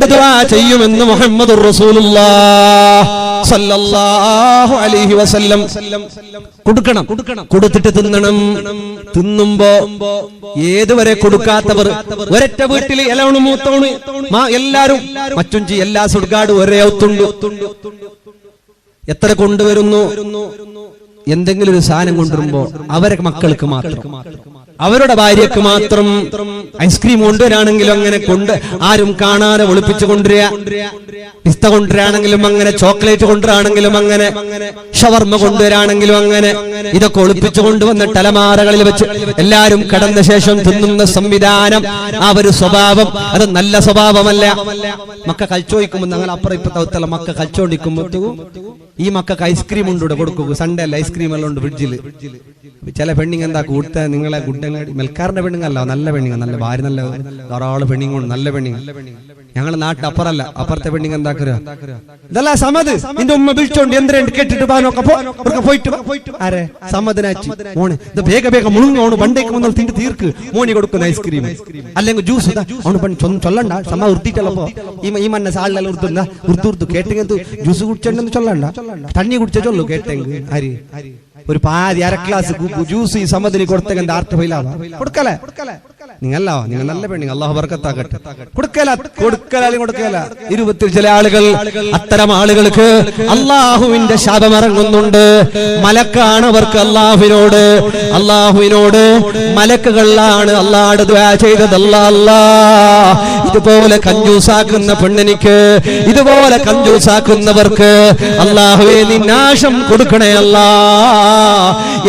കൊണ്ട് ദുആ ചെയ്യുമെന്ന് മുഹമ്മദുർ റസൂലുള്ളാഹ് സല്ലല്ലാഹു അലൈഹി വസല്ലം. കൊടുക്കണം, കൊടുത്തിട്ട് തിന്നണം. തിന്നുമ്പോ ഏതുവരെ കൊടുക്കാത്തവർ ഒരൊറ്റ വീട്ടിൽ എലവണ് മൂത്തോണ് എല്ലാരും മച്ചുഞ്ചി എല്ലാ സുഡ്ഗാട് ഒരേ ഒത്തുണ്ട്. എത്ര കൊണ്ടുവരുന്നു? എന്തെങ്കിലും ഒരു സാധനം കൊണ്ടുവരുമ്പോ അവരെ മക്കൾക്ക് മാത്രം, അവരുടെ ഭാര്യക്ക് മാത്രം. ഐസ്ക്രീം കൊണ്ടുവരാണെങ്കിലും അങ്ങനെ ആരും കാണാതെ ഒളിപ്പിച്ചു കൊണ്ടുവരിക. പിസ്ത കൊണ്ടുവരാണെങ്കിലും അങ്ങനെ, ചോക്ലേറ്റ് കൊണ്ടുവരാണെങ്കിലും അങ്ങനെ, ഷവർമ്മ കൊണ്ടുവരാണെങ്കിലും അങ്ങനെ. ഇതൊക്കെ ഒളിപ്പിച്ചു കൊണ്ടുവന്നിട്ട് അലമാരകളിൽ വെച്ച് എല്ലാരും കടന്ന ശേഷം തിന്നുന്ന സംവിധാനം, ആ ഒരു സ്വഭാവം അത് നല്ല സ്വഭാവമല്ല. മക്ക കഴിച്ചോദിക്കുമ്പോ ഞങ്ങൾ അപ്പുറം ഇപ്പത്തെ മക്ക കഴിച്ചോണ്ടിരിക്കുമ്പോഴത്തേക്കും ഈ മക്കൾക്ക് ഐസ്ക്രീം ഉണ്ട് കൊടുക്കും. സൺഡേ അല്ല, ഐസ്ക്രീം എല്ലാം ഉണ്ട് ഫ്രിഡ്ജില്. ചില പെണ്ണിങ് എന്താ കൂട്ട നിങ്ങളെ ഗുഡങ്ങാടി മെൽക്കാറിന്റെ പെണ്ണുങ്ങല്ല, നല്ല പെണ്ണിങ്, നല്ല ഭാര്യ, നല്ല ധാരാളം പെണ്ണിങ്ങുണ്ട്, നല്ല പെണ്ണിങ്. ഞങ്ങളെ നാട്ടിൽ അപ്പുറല്ല, അപ്പുറത്തെ പെണ്ണിങ് എന്താക്കുക, ഇതല്ല സമത് നിന്റെ ഉമ്മ വിളിച്ചോണ്ട് എന്തിനാ കേട്ടിട്ട് പോയിട്ട് ആരെ സമതിനാച്ചി മോനെ ഇത് വേഗ വേഗം മുഴുങ്ങോണ് ബണ്ടേക്ക് വന്നാൽ തിണ്ടി തീർക്ക് മോനി കൊടുക്കുന്ന ഐസ്ക്രീം അല്ലെങ്കിൽ ജ്യൂസ് ചൊല്ലണ്ട. സമ ഉർത്തിട്ടല്ലോ ഈ മണ്ണ സാളിലെല്ലാം ഉർത്തുന്ന ഉർത്തുർത്ത് കേട്ടെങ്കിൽ ജ്യൂസ് കുടിച്ചോണ്ടെന്ന് ചൊല്ലണ്ട, തണ്ണി കുടിച്ച ചൊല്ലു കേട്ടെങ്കിൽ. ആര് ഒരു പാതി അര ഗ്ലാസ് ജ്യൂസ് ഈ സമതിന് കൊടുത്തെങ്കിൽ ആർട്ട് ഫൈലാവാ കൊടുക്കലേ? നിങ്ങളോ നിങ്ങൾ നല്ല പെണ്ണി, അള്ളാഹു ബർക്കത്താക്കട്ടെ. കൊടുക്കല 20 ചില ആളുകൾ, അത്തരം ആളുകൾക്ക് അള്ളാഹുവിന്റെ ശാപമിറങ്ങുന്നുണ്ട്. മലക്കാണ് അവർക്ക് അള്ളാഹുവിനോട് മലക്കുകളാണ് അള്ളാഹുവോട് ദുആ ചെയ്തത്. അല്ലാ ഇതുപോലെ കഞ്ചൂസാക്കുന്ന പെണ്ണിനിക്ക്, ഇതുപോലെ കഞ്ചൂസാക്കുന്നവർക്ക് അള്ളാഹുവേ നീ നാശം കൊടുക്കണേ അല്ലാ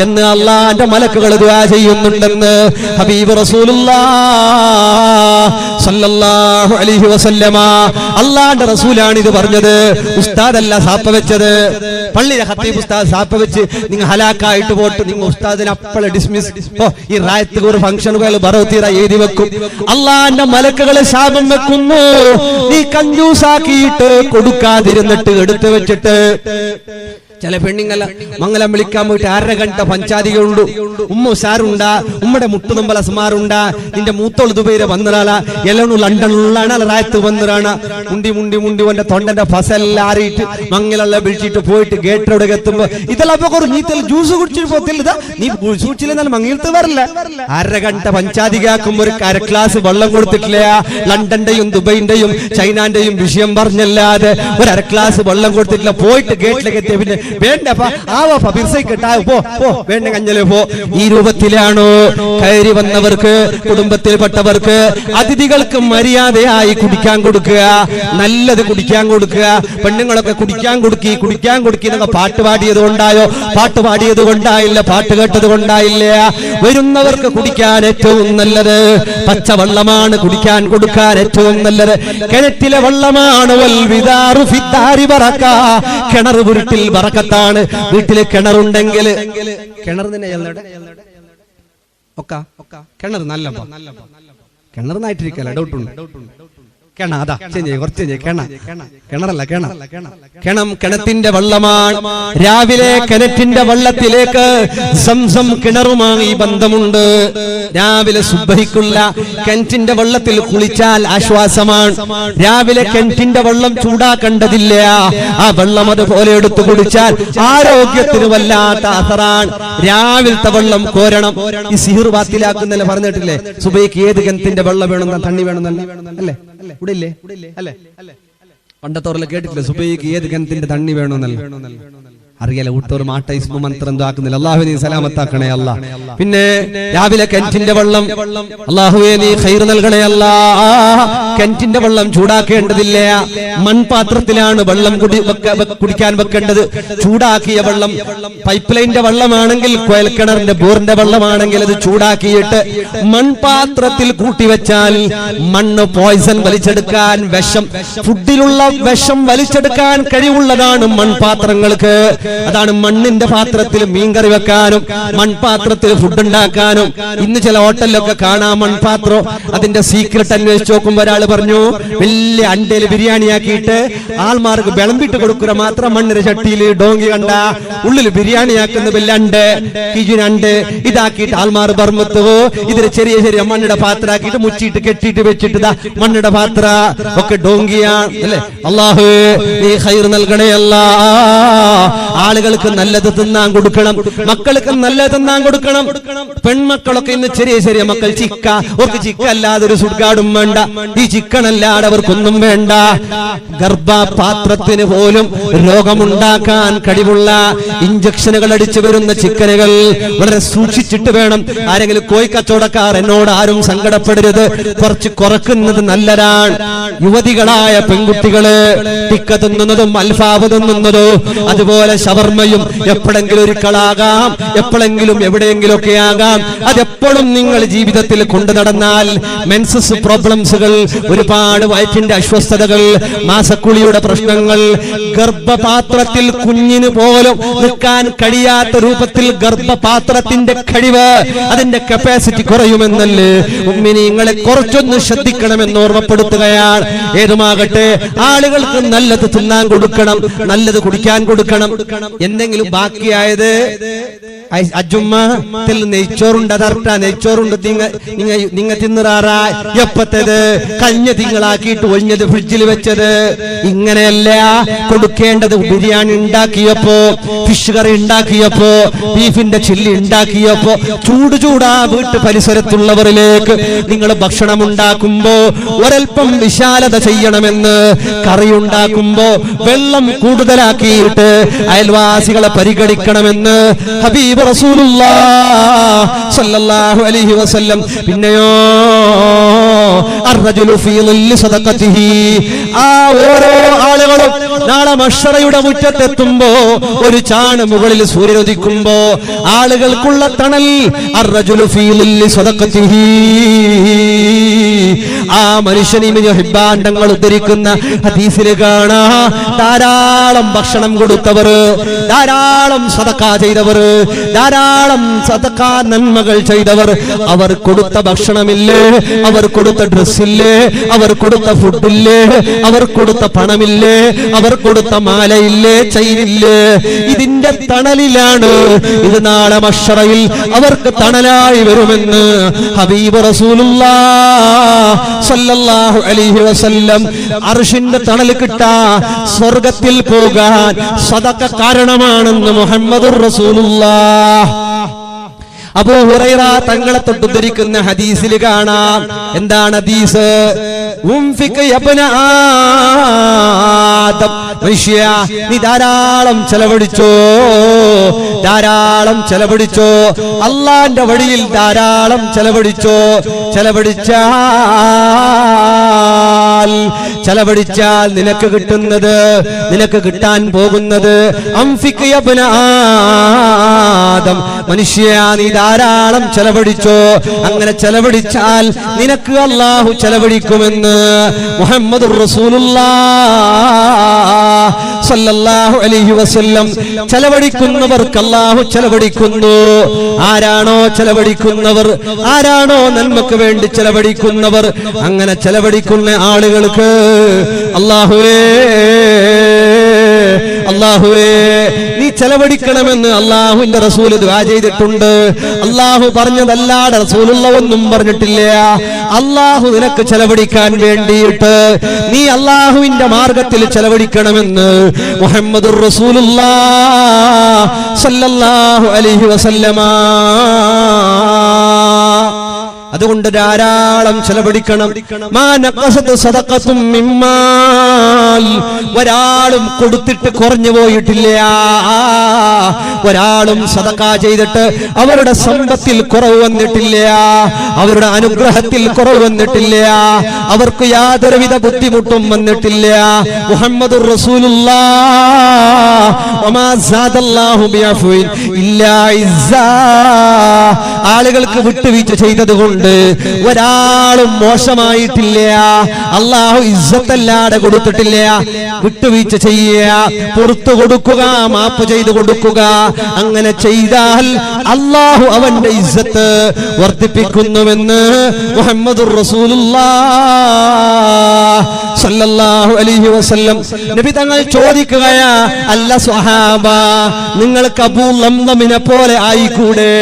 എന്ന് അള്ളാന്റെ മലക്കുകൾ ദുആ ചെയ്യുന്നുണ്ടെന്ന് ഹബീബ് റസൂലുള്ളാഹി സല്ലല്ലാഹു അലൈഹി വസല്ലമ. അള്ളാന്റെ റസൂലാണ് ഇത് പറഞ്ഞത്, ഉസ്താദല്ല സാപ്പ വെച്ചത്. പള്ളിയിലെ ഖത്തീബ് ഉസ്താദ് സാപ്പ വെച്ച് നിങ്ങൾ ഹലാക്കായിട്ട് പോട്ട് നിങ്ങൾ ഉസ്താദിനെ അപ്പളെ ഡിസ്മിസ്. ഈ റായത്ത് ഒരു ഫംഗ്ഷനുകൾ ബറോത്തീറ എഴുതി വെക്കും. അള്ളാന്റെ മലക്കുകളെ ശാപം വെക്കുന്നു, നീ കഞ്ചൂസാക്കിയിട്ട് കൊടുക്കാതിരുന്നിട്ട് എടുത്തു വെച്ചിട്ട്. ചില പെണ്ണുങ്ങള മംഗലം വിളിക്കാൻ പോയിട്ട് 1/2 ഗಂಟೆ പഞ്ചാതികളുണ്ട്. ഉമ്മ ഉസാറുണ്ടാ, ഉമ്മയുടെ മുട്ടുതുമ്പല സുമാറുണ്ടാ, നിന്റെ മൂത്തോള് ദുബൈരെ വന്നിറാള, എല്ലാം ലണ്ടനിലാണ് റായത്ത് വന്നിറാണ്. മുണ്ടി മുണ്ടി മുണ്ടി ഓന്റെ തൊണ്ടന്റെ ഫസലെല്ലാം ആറിയിട്ട് മംഗലെല്ലാം വിളിച്ചിട്ട് പോയിട്ട് ഗേറ്റിലൂടെ എത്തുമ്പോ ഇതെല്ലാം നീ ജ്യൂസ് കുടിച്ചിട്ട് പോത്തില്ല, നീ സൂക്ഷിച്ചില്ലെന്നാലും മങ്ങിലത്ത് വരില്ല. 1/2 ഗಂಟೆ പഞ്ചാതികാക്കുമ്പോ ഒരു 1/2 ഗ്ലാസ് വെള്ളം കൊടുത്തിട്ടില്ല. ലണ്ടന്റെയും ദുബൈന്റെയും ചൈനാന്റെയും വിഷയം പറഞ്ഞല്ലാതെ ഒരു 1/2 ഗ്ലാസ് വെള്ളം കൊടുത്തിട്ടില്ല. പോയിട്ട് ഗേറ്റിലേക്ക് എത്തിയ പിന്നെ വേണ്ടപ്പാ ആവാ പിർസൈക്കെട്ടാ പോ വേണ്ട കഞ്ഞല് പോ. ഈ രൂപത്തിലാണോ കയറി വന്നവർക്ക്, കുടുംബത്തിൽപ്പെട്ടവർക്ക്, അതിഥികൾക്ക് മര്യാദയായി കുടിക്കാൻ കൊടുക്കുക, നല്ലത് കുടിക്കാൻ കൊടുക്കുക. പെണ്ണുങ്ങളൊക്കെ കുടിക്കാൻ കൊടുക്കി എന്നൊക്കെ പാട്ട് പാടിയത് കൊണ്ടായോ, പാട്ട് പാടിയത് കൊണ്ടായില്ല, പാട്ട് കേട്ടത് കൊണ്ടായില്ല. വരുന്നവർക്ക് കുടിക്കാൻ ഏറ്റവും നല്ലത് പച്ചവെള്ളമാണ്, കുടിക്കാൻ കൊടുക്കാൻ ഏറ്റവും നല്ലത് കിണറ്റിലെ വെള്ളമാണ്. കിണർ വീട്ടിൽ ബറക്കത്താണ്. വീട്ടില് കിണറുണ്ടെങ്കിൽ കിണർ തന്നെ കിണർ നല്ല കിണർന്നായിട്ടിരിക്കല ഡൗട്ടുണ്ട്. കിണത്തിന്റെ വെള്ളമാണ്. രാവിലെ കിണറ്റിന്റെ വെള്ളത്തിലേക്ക് സംസം കിണറുമായി ബന്ധമുണ്ട്. രാവിലെ സുബ്ഹിക്കുള്ള കിണറ്റിന്റെ വെള്ളത്തിൽ കുളിച്ചാൽ ആശ്വാസമാണ്. രാവിലെ കിണറ്റിന്റെ വെള്ളം ചൂടാക്കേണ്ടതില്ല, ആ വെള്ളം അതുപോലെ എടുത്തു കുടിച്ചാൽ ആരോഗ്യത്തിന് വല്ലാത്ത അസറാണ്. രാവിലത്തെ വെള്ളം കോരണം. ഈ സിഹിർ ബാത്തിലാക്കുന്നല്ല പറഞ്ഞിട്ടില്ലേ, സുബൈക്ക് ഏത് കിണറ്റിന്റെ വെള്ളം വേണമെന്ന തണ്ണി വേണമെന്നല്ല അല്ലേ? ഇവിടില്ലേ അല്ലേ? പണ്ടത്തോറെല്ലാം കേട്ടിട്ടില്ല സുബൈക്ക് ഏത് കിണറ്റിന്റെ തണ്ണി വേണമെന്നല്ല. അറിയാലോ ഊട്ടോർ മാട്ട ഇസ്മു മന്ത്രം എന്താക്കുന്നില്ല. അള്ളാഹുവേ നീ സലാമത്താക്കണേ അല്ലാ. പിന്നെ രാവിലെ കിണറ്റിന്റെ വെള്ളം അള്ളാഹുവേ നീ ഖൈർ നൽകണേ അല്ലാ. കിണറ്റിന്റെ വെള്ളം ചൂടാക്കേണ്ടതില്ല, മൺപാത്രത്തിലാണ് വെള്ളം കുടിക്കാൻ വെക്കേണ്ടത്. ചൂടാക്കിയ വെള്ളം പൈപ്പ് ലൈനിന്റെ വെള്ളമാണെങ്കിൽ, കുഴൽക്കിണറിന്റെ ബോറിന്റെ വെള്ളമാണെങ്കിൽ അത് ചൂടാക്കിയിട്ട് മൺപാത്രത്തിൽ കൂട്ടിവെച്ചാൽ മണ്ണ് പോയിസൺ വലിച്ചെടുക്കാൻ, വിഷം, ഫുഡിലുള്ള വിഷം വലിച്ചെടുക്കാൻ കഴിവുള്ളതാണ് മൺപാത്രങ്ങൾക്ക്. അതാണ് മണ്ണിന്റെ പാത്രത്തിൽ മീൻകറി വെക്കാനും മൺപാത്രത്തിൽ ഫുഡ് ഉണ്ടാക്കാനും. ഇന്ന് ചില ഹോട്ടലിലൊക്കെ കാണാം മൺപാത്രം. അതിന്റെ സീക്രട്ട് അന്വേഷിച്ച് നോക്കുമ്പോ ഒരാള് പറഞ്ഞു, വലിയ അണ്ടയില് ബിരിയാണി ആക്കിയിട്ട് ആൾമാർക്ക് വിളമ്പിട്ട് കൊടുക്കുക മാത്രം മണ്ണിന്റെ ചട്ടിയില് ഡോങ്കി കണ്ട ഉള്ളിൽ ബിരിയാണി ആക്കുന്ന വെല്ലണ്ട് കിജുനണ്ട് ഇതാക്കിയിട്ട് ആൾമാർ ബർമ്മത്ത് ഇതിന് ചെറിയ ചെറിയ മണ്ണിയുടെ പാത്രം ആക്കിയിട്ട് മുച്ചിട്ട് കെട്ടിയിട്ട് വെച്ചിട്ട് മണ്ണിയുടെ പാത്ര ഒക്കെ ഡോങ്കിയാണ് അല്ലെ. അല്ലാഹു നീ ഖൈർ നൽകണേ അല്ലാ. ആളുകൾക്ക് നല്ലത് തിന്നാൻ കൊടുക്കണം, മക്കൾക്ക് നല്ലത് തിന്നാൻ കൊടുക്കണം. പെൺമക്കളൊക്കെ ഇന്ന് ചെറിയ ചെറിയ മക്കൾ ചിക്ക, അവർക്ക് ചിക്ക അല്ലാതെ ഒരു സുഡ്ഗാടും വേണ്ട, ഈ ചിക്കനല്ലാതെ അവർക്കൊന്നും വേണ്ട. ഗർഭപാത്രത്തിന് പോലും രോഗമുണ്ടാക്കാൻ കഴിവുള്ള ഇഞ്ചക്ഷനുകൾ അടിച്ചു വരുന്ന ചിക്കനുകൾ വളരെ സൂക്ഷിച്ചിട്ട് വേണം. ആരെങ്കിലും കോഴിക്കച്ചവടക്കാർ എന്നോട് ആരും സങ്കടപ്പെടരുത്, കുറച്ച് കുറക്കുന്നത് നല്ലതാണ്. യുവതികളായ പെൺകുട്ടികള് ടിക്ക തിന്നുന്നതും അൽഫാബ് തിന്നുന്നതോ അതുപോലെ ഷവർമ്മയും എപ്പോഴെങ്കിലും ഒരിക്കലാകാം, എപ്പോഴെങ്കിലും എവിടെയെങ്കിലും ഒക്കെ ആകാം. അതെപ്പോഴും നിങ്ങൾ ജീവിതത്തിൽ കൊണ്ടു നടന്നാൽ മെൻസസ് പ്രോബ്ലംസുകൾ, ഒരുപാട് വയറ്റിന്റെ അസ്വസ്ഥതകൾ, മാസക്കുളിയുടെ പ്രശ്നങ്ങൾ, ഗർഭപാത്രത്തിൽ കുഞ്ഞിന് പോലും നിൽക്കാൻ കഴിയാത്ത രൂപത്തിൽ ഗർഭപാത്രത്തിന്റെ കഴിവ്, അതിന്റെ കപ്പാസിറ്റി കുറയുമെന്നല്ലേ മുഅ്മിനീങ്ങളെ കുറച്ചൊന്ന് ശ്രദ്ധിക്കണമെന്ന് ഓർമ്മപ്പെടുത്തുകയാണ്. ഏതുമാകട്ടെ ആളുകൾക്ക് നല്ലത് തിന്നാൻ കൊടുക്കണം, നല്ലത് കുടിക്കാൻ കൊടുക്കണം. എന്തെങ്കിലും ബാക്കിയായത് അജുമ്മത്തിൽ നെയ്ച്ചോറുണ്ട്, അതർട്ട നെയ്ച്ചോറുണ്ട് നിങ്ങ തിന്നറാറാ എപ്പത്തത് കഴിഞ്ഞ തിങ്കളാക്കിയിട്ട് ഒഴിഞ്ഞത് ഫ്രിഡ്ജിൽ വെച്ചത്. ഇങ്ങനെയല്ല കൊടുക്കേണ്ടത്. ബിരിയാണി ഉണ്ടാക്കിയപ്പോ, ഫിഷ് കറി ഉണ്ടാക്കിയപ്പോ, ബീഫിന്റെ ചില്ലി ഉണ്ടാക്കിയപ്പോ ചൂട് ചൂടാ വീട്ടു പരിസരത്തുള്ളവരിലേക്ക് നിങ്ങൾ ഭക്ഷണം ഉണ്ടാക്കുമ്പോ ഒരൽപ്പം വിശാലത ചെയ്യണമെന്ന്. കറി ഉണ്ടാക്കുമ്പോ വെള്ളം കൂടുതലാക്കിയിട്ട് അയൽവാസികളെ പരിഗണിക്കണമെന്ന് ഹബീബ് റസൂലുള്ളാഹി സ്വല്ലല്ലാഹു അലൈഹി വസല്ലം. പിന്നെയോ അർറജുലു ഫീ ളില്ലി സദഖതിഹി. ആ ഓരോ ആളുകളും നാളെ മഹ്ശറയുടെ മുറ്റത്തെത്തുമ്പോ ഒരു ചാണ് മുകളിൽ സൂര്യൻ ഉദിക്കുമ്പോ ആളുകൾക്കുള്ള തണൽ അർറജുലു ഫീ ളില്ലി സദഖതിഹി. ആ മനുഷ്യനിമിന് ഹിബ്ബാണ്ടങ്ങൾ ഉദ്ധരിക്കുന്ന ഹദീസിൽ കാണാ ധാരാളം ഭക്ഷണം കൊടുത്തവർ, ധാരാളം സദഖ ചെയ്തവർ, ധാരാളം സദഖ നന്മകൾ ചെയ്തവർ, അവർ കൊടുത്ത ഭക്ഷണമില്ലേ, അവർ കൊടുത്ത ഡ്രസ്സില്ലേ, അവർ കൊടുത്ത ഫുഡില്ലേ, അവർ കൊടുത്ത പണമില്ലേ, അവർ കൊടുത്ത മാലയില്ലേ, ചെയിനില്ലേ, ഇതിന്റെ തണലിലാണ്. ഇത് നാളെ മഹ്ശറയിൽ അവർക്ക് തണലായി വരുമെന്ന് ഹബീബ് റസൂലുള്ളാഹി സ്വല്ലല്ലാഹു അലൈഹി വസല്ലം. അർശിന്റെ തണൽ കിട്ടാൻ, സ്വർഗത്തിൽ പോകാൻ സദഖ കാരണമാണെന്ന് മുഹമ്മദുർ റസൂലുള്ളാഹി. അബൂ ഹുറൈറ തങ്ങളെ തൊട്ട് ഉദ്ധരിക്കുന്ന ഹദീസിൽ കാണാം. എന്താണ് ഹദീസ്? ഉംഫിക് യബ്ന ആദം. മനുഷ്യ നീ ധാരാളം ചെലവഴിച്ചോ, ധാരാളം ചെലവഴിച്ചോ, അള്ളാന്റെ വഴിയിൽ ധാരാളം ചെലവഴിച്ചോ. ചെലവഴിച്ചാൽ നിനക്ക് കിട്ടുന്നത്, നിനക്ക് കിട്ടാൻ പോകുന്നത് അംഫിക് യബ്ന ആദം. മനുഷ്യ നീ ധാരാളം ചെലവഴിച്ചോ, അങ്ങനെ ചെലവഴിച്ചാൽ നിനക്ക് അല്ലാഹു ചെലവഴിക്കുമെന്ന് മുഹമ്മദുർ റസൂലുള്ളാഹി സ്വല്ലല്ലാഹു അലൈഹി വസല്ലം. ചെലവഴിക്കുന്നവർക്ക് അല്ലാഹു ചെലവഴിക്കുന്നു. ആരാണോ ചെലവഴിക്കുന്നവർ, ആരാണോ നന്മക്ക് വേണ്ടി ചെലവഴിക്കുന്നവർ, അങ്ങനെ ചെലവഴിക്കുന്ന ആളുകൾക്ക് അല്ലാഹുവേ അല്ലാഹുവേ നീ ചെലവഴിക്കണമെന്ന് അല്ലാഹുവിന്റെ റസൂല് ദുആ ചെയ്തിട്ടുണ്ട്. അല്ലാഹു പറഞ്ഞതല്ലാതെ റസൂലുള്ള ഒന്നും പറഞ്ഞിട്ടില്ല. അല്ലാഹു നിനക്ക് ചെലവഴിക്കാൻ വേണ്ടിയിട്ട് നീ അല്ലാഹുവിന്റെ മാർഗത്തിൽ ചെലവഴിക്കണമെന്ന് മുഹമ്മദുർ റസൂലുള്ളാഹി സ്വല്ലല്ലാഹു അലൈഹി വസല്ലമ. അതുകൊണ്ട് ധാരാളം ചെലവഴിക്കണം. ഒരാളും കൊടുത്തിട്ട് കുറഞ്ഞു പോയിട്ടില്ല. ഒരാളും സദഖ ചെയ്തിട്ട് അവരുടെ സമ്പത്തിൽ കുറവ് വന്നിട്ടില്ല, അവരുടെ അനുഗ്രഹത്തിൽ കുറവ് വന്നിട്ടില്ല, അവർക്ക് യാതൊരുവിധ ബുദ്ധിമുട്ടും വന്നിട്ടില്ല. മുഹമ്മദുർ റസൂലുള്ളാഹി വമാ സാദല്ലാഹു ബിഅഫ്വിൻ ഇല്ലാ ഇസ്സാ. ആളുകൾക്ക് വിട്ടുവീഴ്ച ചെയ്തതുകൊണ്ട് കൊണ്ട് ഒരാളും മോശമായിട്ടില്ല. അള്ളാഹു ഇസ്സത്തല്ലാതെ കൊടുത്തിട്ടില്ല. വിട്ടുവീഴ്ച ചെയ്യുക, പുറത്തു കൊടുക്കുക, മാപ്പ് ചെയ്തു കൊടുക്കുക. അങ്ങനെ ചെയ്താൽ അള്ളാഹു അവന്റെ ഇസ്സത്ത് വർദ്ധിപ്പിക്കുന്നുവെന്ന് മുഹമ്മദുർ റസൂലുള്ളാഹ് സല്ലല്ലാഹു അലൈഹി വസല്ലം നബി തങ്ങൾ ചോദിക്കുകയാ, അല്ല സ്വഹാബ, നിങ്ങൾക്ക് അബൂ ലംലമിനെ പോലെ ആയിക്കൂടെ?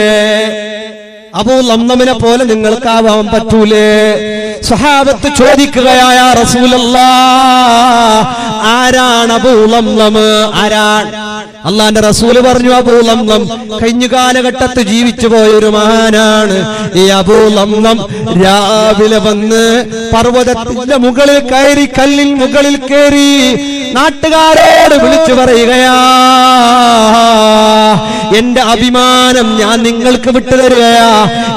അബൂ ലംലമിനെ പോലെ നിങ്ങൾക്ക് ആവാൻ പറ്റൂലേ? സ്വഹാബത്ത് ചോദിക്കുകയായ റസൂലല്ലാഹ്, ആരാണ് അബൂ ലംലം? ആരാണ്? അള്ളാന്റെ റസൂല് പറഞ്ഞു, അബൂ ലംലം കഴിഞ്ഞ കാലഘട്ടത്ത് ജീവിച്ചു പോയ ഒരു മഹാനാണ്. ഈ അബൂ ലംലം രാവിലെ വന്ന് പർവ്വതത്തിന്റെ മുകളിൽ കയറി, കല്ലിൻ മുകളിൽ കയറി നാട്ടുകാരോട് വിളിച്ചു പറയുകയാ, എന്റെ അഭിമാനം ഞാൻ നിങ്ങൾക്ക് വിട്ടുതരികയാ.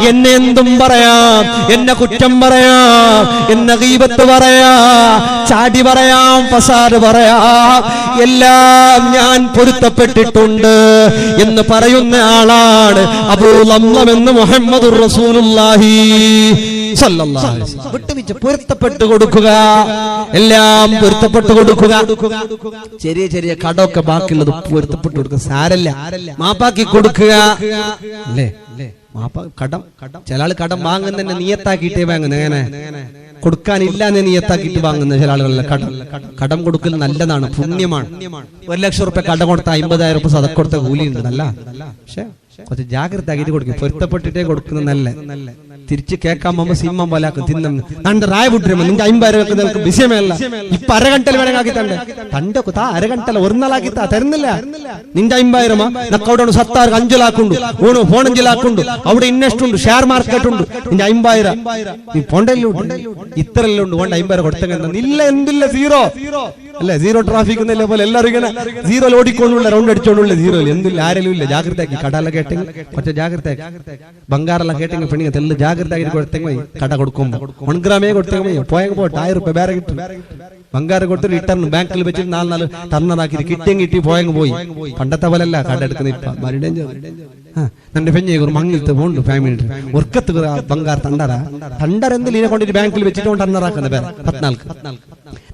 എന്നെ എന്തും പറയാം, എന്നെ കുറ്റം പറയാം, എന്നെ ഗീബത്ത് പറയാം, ചാടി പറയാം, ഫസാദ് പറയാം, എല്ലാം ഞാൻ പൊരുത്തപ്പെട്ടിട്ടുണ്ട് എന്ന് പറയുന്ന ആളാണ് അബൂ ലംലം എന്ന് മുഹമ്മദുർ റസൂലുള്ളാഹി സല്ലല്ലാഹു അലൈഹി വസല്ലം. വിട്ടുവീഴ്ച പൊരുത്തപ്പെട്ടു കൊടുക്കുക, എല്ലാം പൊരുത്തപ്പെട്ടു കൊടുക്കുക. ചെറിയ ചെറിയ കടമൊക്കെ ബാക്കിയുള്ളത് പൊരുത്തപ്പെട്ടു കൊടുക്കുക, സാരല്ല, മാപ്പാക്കി കൊടുക്കുക. അല്ലേ? കടം ചില ആള് കടം വാങ്ങുന്നതന്നെ നിയത്താക്കിയിട്ടേ വാങ്ങുന്നത്. എങ്ങനെ? കൊടുക്കാനില്ലാന്ന് നിയത്താക്കിയിട്ട് വാങ്ങുന്ന ചില ആളുകളല്ല. കടം കൊടുക്കൽ നല്ലതാണ്, പുണ്യമാണ്. 1 ലക്ഷം റുപ്യ കടം കൊടുത്ത 50,000 റുപ്യ സദക്ക കൊടുത്ത കൂലിയുണ്ട്. നല്ല, പക്ഷെ കുറച്ച് ജാഗ്രത ആക്കിയിട്ട് കൊടുക്കും. പൊരുത്തപ്പെട്ടിട്ടേ കൊടുക്കുന്ന നല്ല. തിരിച്ച് കേൾക്കാൻ പോകുമ്പോ സിംഹം പോലാക്കും, തിന്നും തന്റെ റായ വിട്ടിരുമ്പോ നിന്റെ 50,000 വെക്കുന്ന നിനക്ക് വിഷയമല്ല. ഇപ്പൊ അരഗണ്ടൽ വേണമെങ്കിൽ തന്റെ തന്റെ താ അരഗണ്ടല ഒരു നാളാക്കി തരുന്നില്ല. നിന്റെ 50,000 നക്കവിടെ സത്താറ് 5 ലാക്കുണ്ട്, ഊണ് ഫോൺ 5 ലാക്കുണ്ട്, അവിടെ ഇൻവെസ്റ്റ് ഉണ്ട്, ഷെയർ മാർക്കറ്റ് ഉണ്ട്. നിന്റെ 50,000 നീ പോണ്ടല്ലോ, ഇത്രയല്ലേ ഉണ്ട്, കൊണ്ട് 50,000 കൊടുത്തെങ്കിൽ ഇല്ല, എന്തില്ല, സീറോ അല്ലെ? സീറോ ട്രാഫിക് എന്നല്ലേ പോലെ എല്ലാവരും ഇങ്ങനെ സീറോ ഓടിക്കൊണ്ടുള്ള റൗണ്ട് അടിച്ചോണ്ടുള്ള സീറോ എന്തില്ല, ആരെങ്കിലും ഇല്ല. ജാഗ്രത ആക്കി കടല കേട്ടെങ്കിൽ കുറച്ച് ജാഗ്രത ആക്കി, ബംഗാറെല്ലാം കേട്ടെങ്കിൽ പെണ്ണിങ്ങ തെല്ല് ജാഗ്രത ആക്കി കൊടുത്തെങ്കിൽ കട കൊടുക്കുമ്പോ 1 ഗ്രാമേ കൊടുത്തെങ്കിൽ പോയെങ്കിൽ പോട്ടെ 1000 റുപ്യ വേറെ കിട്ടും. ബംഗാറ് കൊടുത്ത് റിട്ടേൺ ബാങ്കിൽ വെച്ചിട്ട് 4 ടർണറാക്കി കിട്ടിയും കിട്ടി പോയെങ്കിൽ പോയി. പണ്ടത്തെ പോലല്ല കട എടുക്കുന്ന. ഇപ്പൊ നന്റെ പെഞ്ഞ മങ്ങിലത്തെ പോണ്ട് ഫാമിലി ഒർക്കത്ത് ബംഗാർ തണ്ടർ എന്തെങ്കിലും ഇതിനെ കൊണ്ടിട്ട് ബാങ്കിൽ വെച്ചിട്ട് ടർണറാക്കുന്ന പേര് 14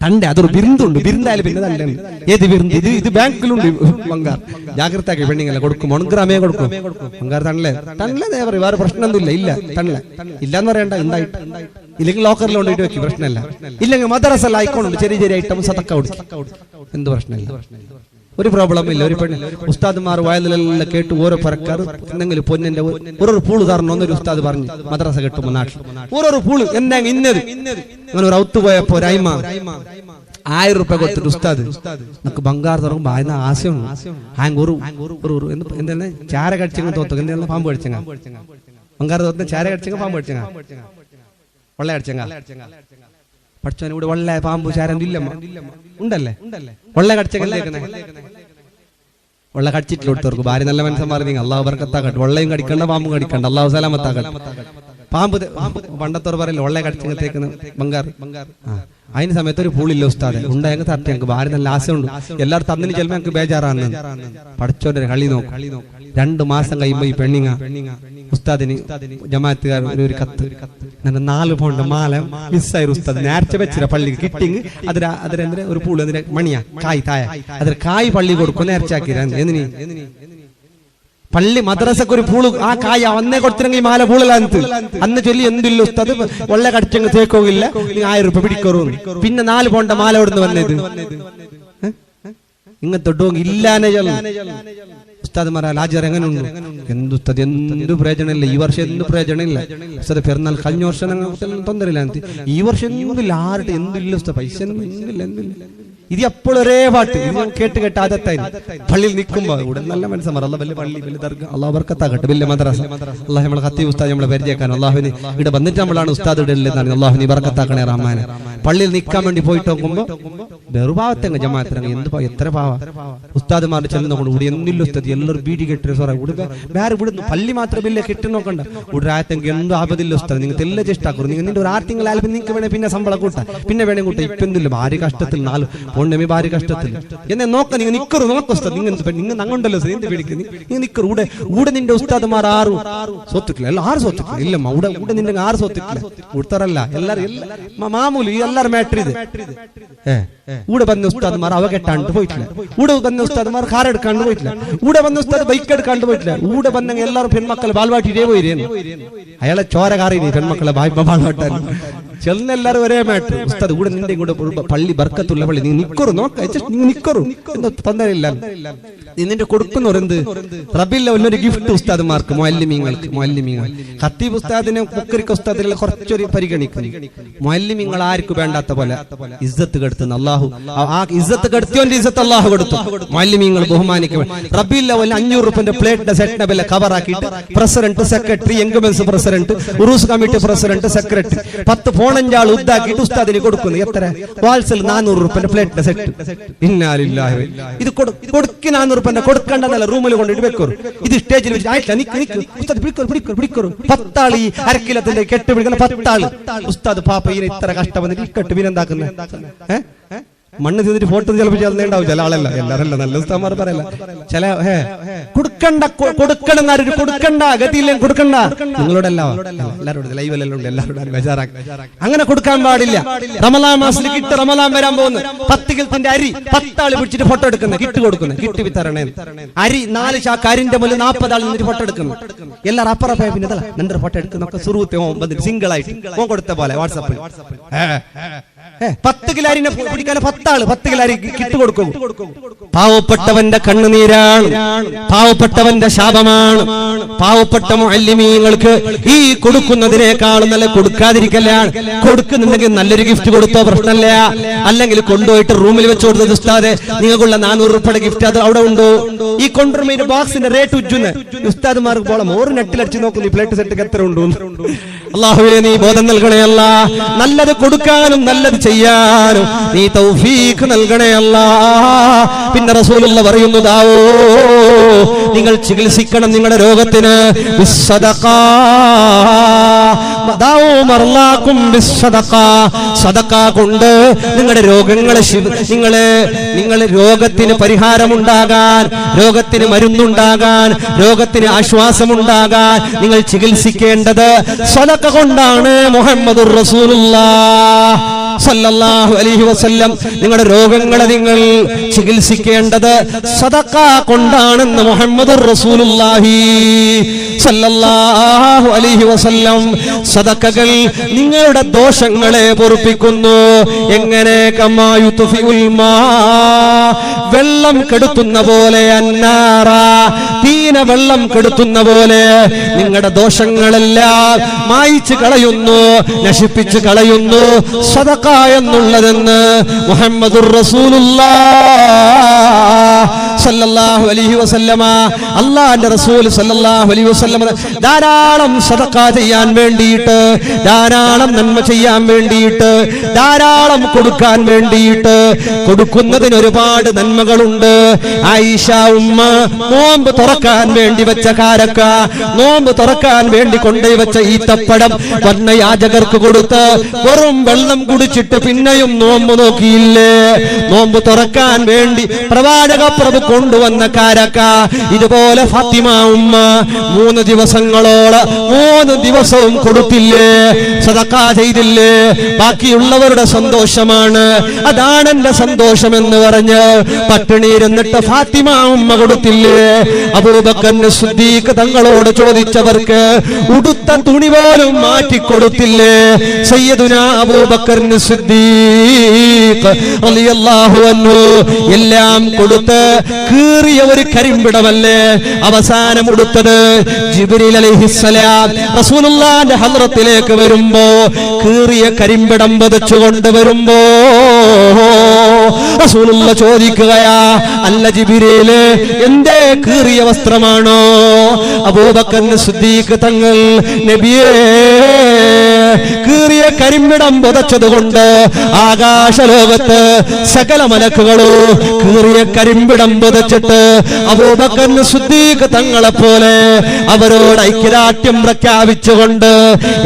തണ്ട. അതൊരു ബിരുന്നുണ്ട്, ബിരുന്നായാലും പിന്നെ തണ്ട. ഏത് ബിരുന്ന്? ഇത് ബാങ്കിലുണ്ട് ബംഗാർ. ജാഗ്രത ആക്കി പെണ്ണിങ്ങല്ല കൊടുക്കും, 1 ഗ്രാമേ കൊടുക്കും. ബംഗാർ തണലേ പറയും, വേറെ പ്രശ്നമൊന്നുമില്ല. ഇല്ല തണല ഇല്ലാന്ന് പറയണ്ട, ഉണ്ടായിട്ട് ഇല്ലെങ്കിൽ ലോക്കറിൽ കൊണ്ടിട്ട് വെക്കും, പ്രശ്നമല്ല. ഇല്ലെങ്കിൽ മദ്രസ ആയിക്കോളുണ്ട്, ചെറിയ ചെറിയ ഐറ്റം സതക്ക കൊടുക്കും, എന്ത് പ്രശ്നമില്ല, ഒരു പ്രോബ്ലം ഇല്ല. ഒരു പെണ്ണ് ഉസ്താദ്മാർ വയലിലെല്ലാം കേട്ട് ഓരോ പറക്കാർ എന്തെങ്കിലും പൊന്നിന്റെ ഓരോ പൂള് തരണം എന്നൊരു ഉസ്താദ് പറഞ്ഞു മദ്രസ കെട്ടുമ്പോ നാട്ടിൽ ഓരോ പൂള് എന്താ ഇന്നത്. അങ്ങനെ ഒരു ഔത്ത് പോയപ്പോ ഒരൈമ 1000 റുപ്യ കൊടുത്തിട്ട് ഉസ്താദ് നമുക്ക് ബംഗാർ തുറക്കുമ്പോ അതിന് ആശയമാണ്. എന്താണ് ചാര കടിച്ചെങ്കിൽ തോത്തുക, എന്തെങ്കിലും പാമ്പ് കടിച്ചെങ്ക ബംഗാർ തോത്തുന്ന ചാര കടിച്ചെങ്ക പാമ്പ് കടിച്ചെങ്ക വെള്ള കടിച്ചെങ്ക പഠിച്ചവന് ഇവിടെ വെള്ള പാമ്പ് ചാരം ഇല്ലമ്മ ഉണ്ടല്ലേ? വെള്ള കടിച്ചെങ്കിലേക്കുന്നേ വെള്ള കടിച്ചിട്ട് കൊടുത്തവർക്ക് ഭാര്യ നല്ല മനസ്സന്മാർ അള്ളാഹു ബർക്കത്താക്കട്ടെ. വെള്ളയും കടിക്കണ്ട, പാമ്പും കടിക്കണ്ട, അള്ളാഹു സലാമത്താക്കട്ടെ. പാമ്പ് പണ്ടത്തോർ പറയില്ല വെള്ള കടിച്ചെങ്കിലേക്കുന്ന ബംഗാർ. അതിന് സമയത്ത് ഒരു പൂളില്ല ഉസ്താദെ ഉണ്ടായെങ്കിൽ തട്ടി ഞങ്ങൾക്ക് ഭാര്യ നല്ല ആശയുണ്ട്. എല്ലാവരും തന്നിന് ചെല്ലുമ്പോൾ ഞങ്ങൾക്ക് ബേജാറാണ്. പഠിച്ചോന്റെ കളി നോക്കും. 2 മാസം കഴിയുമ്പോ ഈ പെണ്ണിങ്ങ ഉസ്താദിന് ജമാഅത്തുകാർ ഒരു കത്ത്, 4 പൗണ്ട് മാല മിസ്സായി ഉസ്താദ് നേർച്ച വെച്ചിര പള്ളിക്ക് കിട്ടിങ് അതിന് ഒരു പൂള് അതിന്റെ മണിയാ കായ് തായ അതിന് കായ് പള്ളി കൊടുക്കും നേർച്ചയാക്കി. എന്തിന് പള്ളി മദ്രസക്ക് ഒരു പൂള് ആ കായ അന്നേ കൊടുത്തിരെങ്കിൽ മാല പൂളലാന്ന് അന്ന് ചൊല്ലി എന്തില്ല ഉസ്താദ് വെള്ള കടിച്ചങ്ങ് തേക്കോകില്ല, 1000 റുപ്യ പിടിക്കറൂ. പിന്നെ 4 പൗണ്ട മാല എവിടുന്ന് വന്നത്? ഇങ്ങനത്തെ ഇല്ലാന്നെ ഉസ്താദ്മാർ ലാജർ എങ്ങനെ ഉണ്ട്? എന്തുസ്താദ് എന്ത് പ്രയോജനമില്ല, ഈ വർഷം എന്ത് പ്രയോജനമില്ല ഉസ്താദ്. പെരുന്നാൾ കഴിഞ്ഞ വർഷം തൊന്തരില്ല, ഈ വർഷം എന്തില്ല, ആരുടെ എന്തില്ല ഉസ്താദ്, പൈസ എന്തില്ല. ഇത് എപ്പോഴും ഒരേ പാട്ട് കേട്ട് കേട്ട് ആദത്തായിരുന്നു. പള്ളിയിൽ നിൽക്കുമ്പോ ഇവിടെ നല്ല മനസ്സന്മാർ അല്ല വലിയ പള്ളി വലിയ ദർഗ അള്ളാഹു ബർക്കത്താക്കട്ടെ, വലിയ മദ്രസ അള്ളാഹു നമ്മളെ ഖത്തീബ് ഉസ്താദ് നമ്മളെ പരിചയക്കാൻ അള്ളാഹുവിന് ഇവിടെ വന്നിട്ട് നമ്മളാണ് ഉസ്താദ് ഇടലെന്നാണ്. അള്ളാഹുവിന് ബർക്കത്താക്കണേ റഹ്മാനെ. പള്ളിയിൽ നിൽക്കാൻ വേണ്ടി പോയിട്ട് നോക്കുമ്പോ ബെറുഭാവത്തെങ്ങ ജമാഅത്തിനങ്ങ് എന്ത് എത്ര പാവ ഉസ്താദ്മാർ ചെല്ലുന്നോണ്ട് ഇവിടെ എന്തില്ല ഉസ്താദ് എല്ലാവരും ബീഡി കെട്ടി സോറ ഇവിടെ വേറെ ഇവിടെ പള്ളി മാത്രമില്ല കെട്ടി നോക്കണ്ട. ഇവിടെ ആയത്തെങ്കിൽ എന്തും ആപതില്ല ഉസ്താദ്, നിങ്ങൾക്ക് എല്ലാം ഇഷ്ടാക്കും. നിങ്ങൾ നിന്റെ ഒരു 6 തിങ്കളായാലും നിങ്ങൾക്ക് വേണേ പിന്നെ ശമ്പളം കൂട്ടാം, പിന്നെ വേണേ കൂട്ടാം. ഇപ്പൊ എന്തില്ല ഭാര്യ കഷ്ടത്തിൽ 4 പൊണ്ണമി ഭാര്യ കഷ്ടത്തിൽ എന്നെ നോക്ക നിങ്ങൾ നിക്കറു നോക്ക ഉസ്താദ് നിങ്ങൾ അങ്ങോട്ടല്ലോ എന്ത് വിളിക്കുന്നു നിങ്ങൾ നിക്കറു ഊടെ നിന്റെ ഉസ്താദ്മാർ ആറ് സ്വത്തുക്കള അല്ല 6 സ്വത്തുക്കള ഇല്ലമ്മ ഊടെ നിന്റെ 6 സ്വത്തുക്കള ഉത്തരല്ല എല്ലാരും മാമൂലി എല്ലാരും മാറ്റർ ഇത് ഊടെ വന്ന ഉസ്താദ്മാർ അവ കെട്ടാണ്ട് പോയിട്ടില്ല ഊടെ വന്ന ഉസ്താദ്മാർ കാർ എടുക്കാണ്ട് പോയിട്ടില്ല ഊടെ വന്ന ഉസ്താദ് ബൈക്ക് എടുക്കാണ്ട് പോയിട്ടില്ല ഊടെ വന്ന എല്ലാവരും പെൺമക്കളെ ബാൽവാട്ടിട്ടേ പോയിരുന്നു അയാളെ ചോര കാറിനി പെൺമക്കളെ ബാൽവാട്ടാൻ ചെന്ന എല്ലാവരും ഒരേ മാറ്റർ ഉസ്താദ് ഊടെ നിന്റെ കൂടെ പള്ളി ബർക്കത്തുള്ള പള്ളി നീ നിക്കറു നോക്ക നിക്കറു തന്നില്ല നിന്റെ കൊടുക്കുന്ന എന്ത് റബീൽ ഒരു ഗിഫ്റ്റ് ഉസ്താദ്മാർക്ക് മുഅല്ലിമീങ്ങൾ ഖത്തീബ് ഉസ്താദിനെ മുക്കരിക്ക ഉസ്താദിനെ കുറച്ചൊരു പരിഗണിക്കുന്നു മുഅല്ലിമീങ്ങൾ ആർക്കും വേണ്ടാത്ത പോലെ ഇസ്സത്ത് കെടുത്തുന്ന അള്ളാഹു ആ ഇസ്സത്ത് കെടുത്തിയോന്റെ ഇസ്സത്ത് അള്ളാഹു കൊടുത്തു മുഅല്ലിമീങ്ങൾ ബഹുമാനിക്കും റബീൽ അവൽ 500 രൂപന്റെ പ്ലേറ്റിന്റെ സെറ്റിനെ വില കവറാക്കിയിട്ട് പ്രസിഡന്റ് സെക്രട്ടറി എൻഗമൻസ് പ്രസിഡന്റ് ഉറൂസ് കമ്മിറ്റി പ്രസിഡന്റ് സെക്രട്ടറി 10 ഫോണഞ്ചാൾ ഉദ്ദാക്കിയിട്ട് ഉസ്താദിന് കൊടുക്കുന്നു എത്ര വാത്സൽ 400 രൂപന്റെ പ്ലേറ്റിന്റെ സെറ്റ് ഇന്നാലില്ലാഹി ഇത് കൊടുക്കി 400 കൊടുക്കണ്ടെന്നല്ല റൂമിൽ കൊണ്ടിട്ട് വെക്കോറ് ഇത് സ്റ്റേജിൽ വെച്ച് പിടിക്കോറ് 10 ആള് ഈ അരക്കിലത്തിന്റെ കെട്ട് പിടിക്കുന്ന 10 ആള് ഉസ്താദ് പാപ്പ ഇതിന് ഇത്ര കഷ്ടം വന്നിട്ട് ഈ കെട്ട് പിന്നെന്താക്കുന്നത് മണ്ണ് തിന്നിട്ട് ഫോട്ടോ ചിലപ്പോൾ ചെന്നുണ്ടാവും ചില ആളല്ല എല്ലാരല്ല നല്ല ഉസ്താദ്മാർ പറയല്ല ചില കൊടുക്കണ്ട ഗതിയില്ലേ കൊടുക്കണ്ട നിങ്ങളോടല്ല എല്ലാവരോടും ലൈവെല്ലാം ഉണ്ട് എല്ലാവരോടും ബേജാറാക്കി അങ്ങനെ കൊടുക്കാൻ പാടില്ല റമളാൻ മാസത്തിൽ കിട്ട് റമളാൻ വരാൻ പോകുന്നു 10 കിലത്തിന്റെ അരി 10 ആള് പിടിച്ചിട്ട് ഫോട്ടോ എടുക്കുന്നത് കിട്ട് കൊടുക്കുന്നത് കിട്ട് വിതരണേ അരി 4 ചാക്ക് അരിന്റെ മുന്നിൽ 40 ആൾ നിന്നിട്ട് ഫോട്ടോ എടുക്കുന്നു എല്ലാവരും അപ്പുറപ്പേ പിന്നെ നിന്റെ ഫോട്ടോ എടുക്കുന്നൊക്കെ സുറൂത്തെ സിംഗിൾ ആയിട്ട് ഓൻ കൊടുത്ത പോലെ വാട്സാപ്പിൽ 10 കിലോ അരിനെ പിടിക്കാൻ 10 ആള് 10 കിലോ അരി കിട്ട് കൊടുക്കും പാവപ്പെട്ടവന്റെ കണ്ണുനീരാണ് പാവപ്പെട്ടവന്റെ ശാപമാണ് പാവപ്പെട്ട മുഅല്ലിമീങ്ങൾക്ക് ഈ കൊടുക്കുന്നതിനേക്കാളും നല്ല കൊടുക്കാതിരിക്കലാണ് കൊടുക്കുന്നുണ്ടെങ്കിൽ നല്ലൊരു ഗിഫ്റ്റ് കൊടുത്തോ പ്രശ്നമില്ല അല്ലെങ്കിൽ കൊണ്ടുപോയിട്ട് റൂമിൽ വെച്ച് കൊടുത്തത് ഉസ്താദെ നിങ്ങൾക്കുള്ള 400 രൂപയുടെ ഗിഫ്റ്റ് അത് അവിടെ ഉണ്ടോ ഈ കൊണ്ടുവരുന്ന ബോക്സിന്റെ റേറ്റ് ഉജ്ജുന്ന് ഉസ്താദ്മാർക്ക് പോളം 1 നെറ്റിലടിച്ച് നോക്കുന്നു ഈ പ്ലേറ്റ് സെറ്റ് എത്ര ഉണ്ടോ അല്ലാഹുവേ നീ ബോധം നൽകണേ അല്ലാ നല്ലത് കൊടുക്കാനും നല്ലത് ചെയ്യാനും നീ തൗഫീഖ് നൽകണേ അല്ലാ പിന്നെ റസൂലുള്ള പറയുന്നതാവോ നിങ്ങൾ ചികിത്സിക്കണം നിങ്ങളുടെ രോഗത്തിന് ബിസ്സദഖാ ദാവൂ മർലാക്കും ബിസ്സദഖാ സദഖ കൊണ്ട് നിങ്ങളുടെ രോഗങ്ങളെ നിങ്ങളെ രോഗത്തിന് പരിഹാരമുണ്ടാകാൻ രോഗത്തിന് മരുന്നുണ്ടാകാൻ രോഗത്തിന് ആശ്വാസമുണ്ടാകാൻ നിങ്ങൾ ചികിത്സിക്കേണ്ടത് സദഖ കൊണ്ടാണ് മുഹമ്മദുർ റസൂലുള്ളാഹ് സല്ലല്ലാഹു അലൈഹി വസല്ലം നിങ്ങളുടെ രോഗങ്ങളെ നിങ്ങൾ ചികിത്സിക്കേണ്ടത് സദഖ കൊണ്ടാണെന്ന് മുഹമ്മദുർ റസൂലുള്ളാഹി സല്ലല്ലാഹു അലൈഹി വസല്ലം സദഖകൾ നിങ്ങളുടെ ദോഷങ്ങളെ പൊറുപ്പിക്കുന്നു എങ്ങനെ കമാ യുത്ഫിഉൽ മാ വെള്ളം കെടുത്തുന്ന പോലെ അന്നാറ തീന വെള്ളം കെടുത്തുന്ന പോലെ നിങ്ങളുടെ ദോഷങ്ങളെല്ലാം മായിച്ചു കളയുന്നു നശിപ്പിച്ചു കളയുന്നു സദഖ എന്നുള്ളതെന്ന് മുഹമ്മദുർ റസൂലുള്ളാഹ് സല്ലല്ലാഹു അലൈഹി വസല്ലമ അല്ലാഹുവിന്റെ റസൂൽ സല്ലല്ലാഹു അലൈഹി വസല്ലമ ധാരാളം സദഖ ചെയ്യാൻ വേണ്ടിയിട്ട് ധാരാളം നന്മ ചെയ്യാൻ വേണ്ടിയിട്ട് ധാരാളം കൊടുക്കാൻ വേണ്ടിയിട്ട് കൊടുക്കുന്നതിന് ഒരുപാട് നന്മകളുണ്ട് ആയിഷ ഉമ്മ നോമ്പ് തുറക്കാൻ വേണ്ടി വെച്ച കാരക്ക നോമ്പ് തുറക്കാൻ വേണ്ടി കൊണ്ടുപോയി വെച്ച ഈത്തപ്പഴം വന്ന യാചകർക്ക് കൊടുത്ത് വെറും വെള്ളം കുടിച്ചിട്ട് പിന്നെയും നോമ്പ് നോക്കിയില്ലേ നോമ്പ് തുറക്കാൻ വേണ്ടി പ്രവാചക പ്രഭു കൊണ്ടുവന്ന കാരക്ക ഇതുപോലെ ഫാത്തിമ ഉമ്മ 3 ദിവസങ്ങളോളം 3 ദിവസവും കൊടുത്തില്ലേ സദഖ ചെയ്തില്ലേ ബാക്കിയുള്ളവരുടെ സന്തോഷമാണ് അതാണ് എന്റെ സന്തോഷം എന്ന് പറഞ്ഞ് പട്ടിണിയിരുന്നിട്ട് ഫാത്തിമ ഉമ്മ കൊടുത്തില്ലേ അബൂബക്കർ സിദ്ദീഖ് തങ്ങളോട് ചോദിച്ചവർക്ക് ഉടുത്ത തുണി പോലും മാറ്റി കൊടുത്തില്ലേ സയ്യിദുനാ അബൂബക്കർ സിദ്ദീഖ് റളിയല്ലാഹു അൻഹു എല്ലാം കൊടുത്ത് കീറിയ ഒരു കരിമ്പിടമല്ലേ അവസാനം ഉടുത്തത് ജിബ്രീൽ അലൈഹിസ്സലാം റസൂലുള്ളാഹിന്റെ ഹദ്റത്തിലേക്ക് വരുമ്പോ കീറിയ കരിമ്പിടം പതിച്ചു കൊണ്ടുവരുമ്പോ റസൂലുള്ള ചോദിക്കുകയാ അല്ല ജിബ്രീൽ എന്തേ കീറിയ വസ്ത്രമാണോ അബൂബക്കർ സിദ്ദീഖ് തങ്ങൾ നബിയേ കീറിയ കരിമ്പിടം പുതച്ചതുകൊണ്ട് ആകാശലോകത്ത് സകല മലക്കുകളും കീറിയ കരിമ്പിടം പുതച്ചിട്ട് അബൂബക്കർ സിദ്ദീഖ് തങ്ങളെ പോലെ അവരോട് ഐക്യദാർഢ്യം പ്രഖ്യാപിച്ചുകൊണ്ട്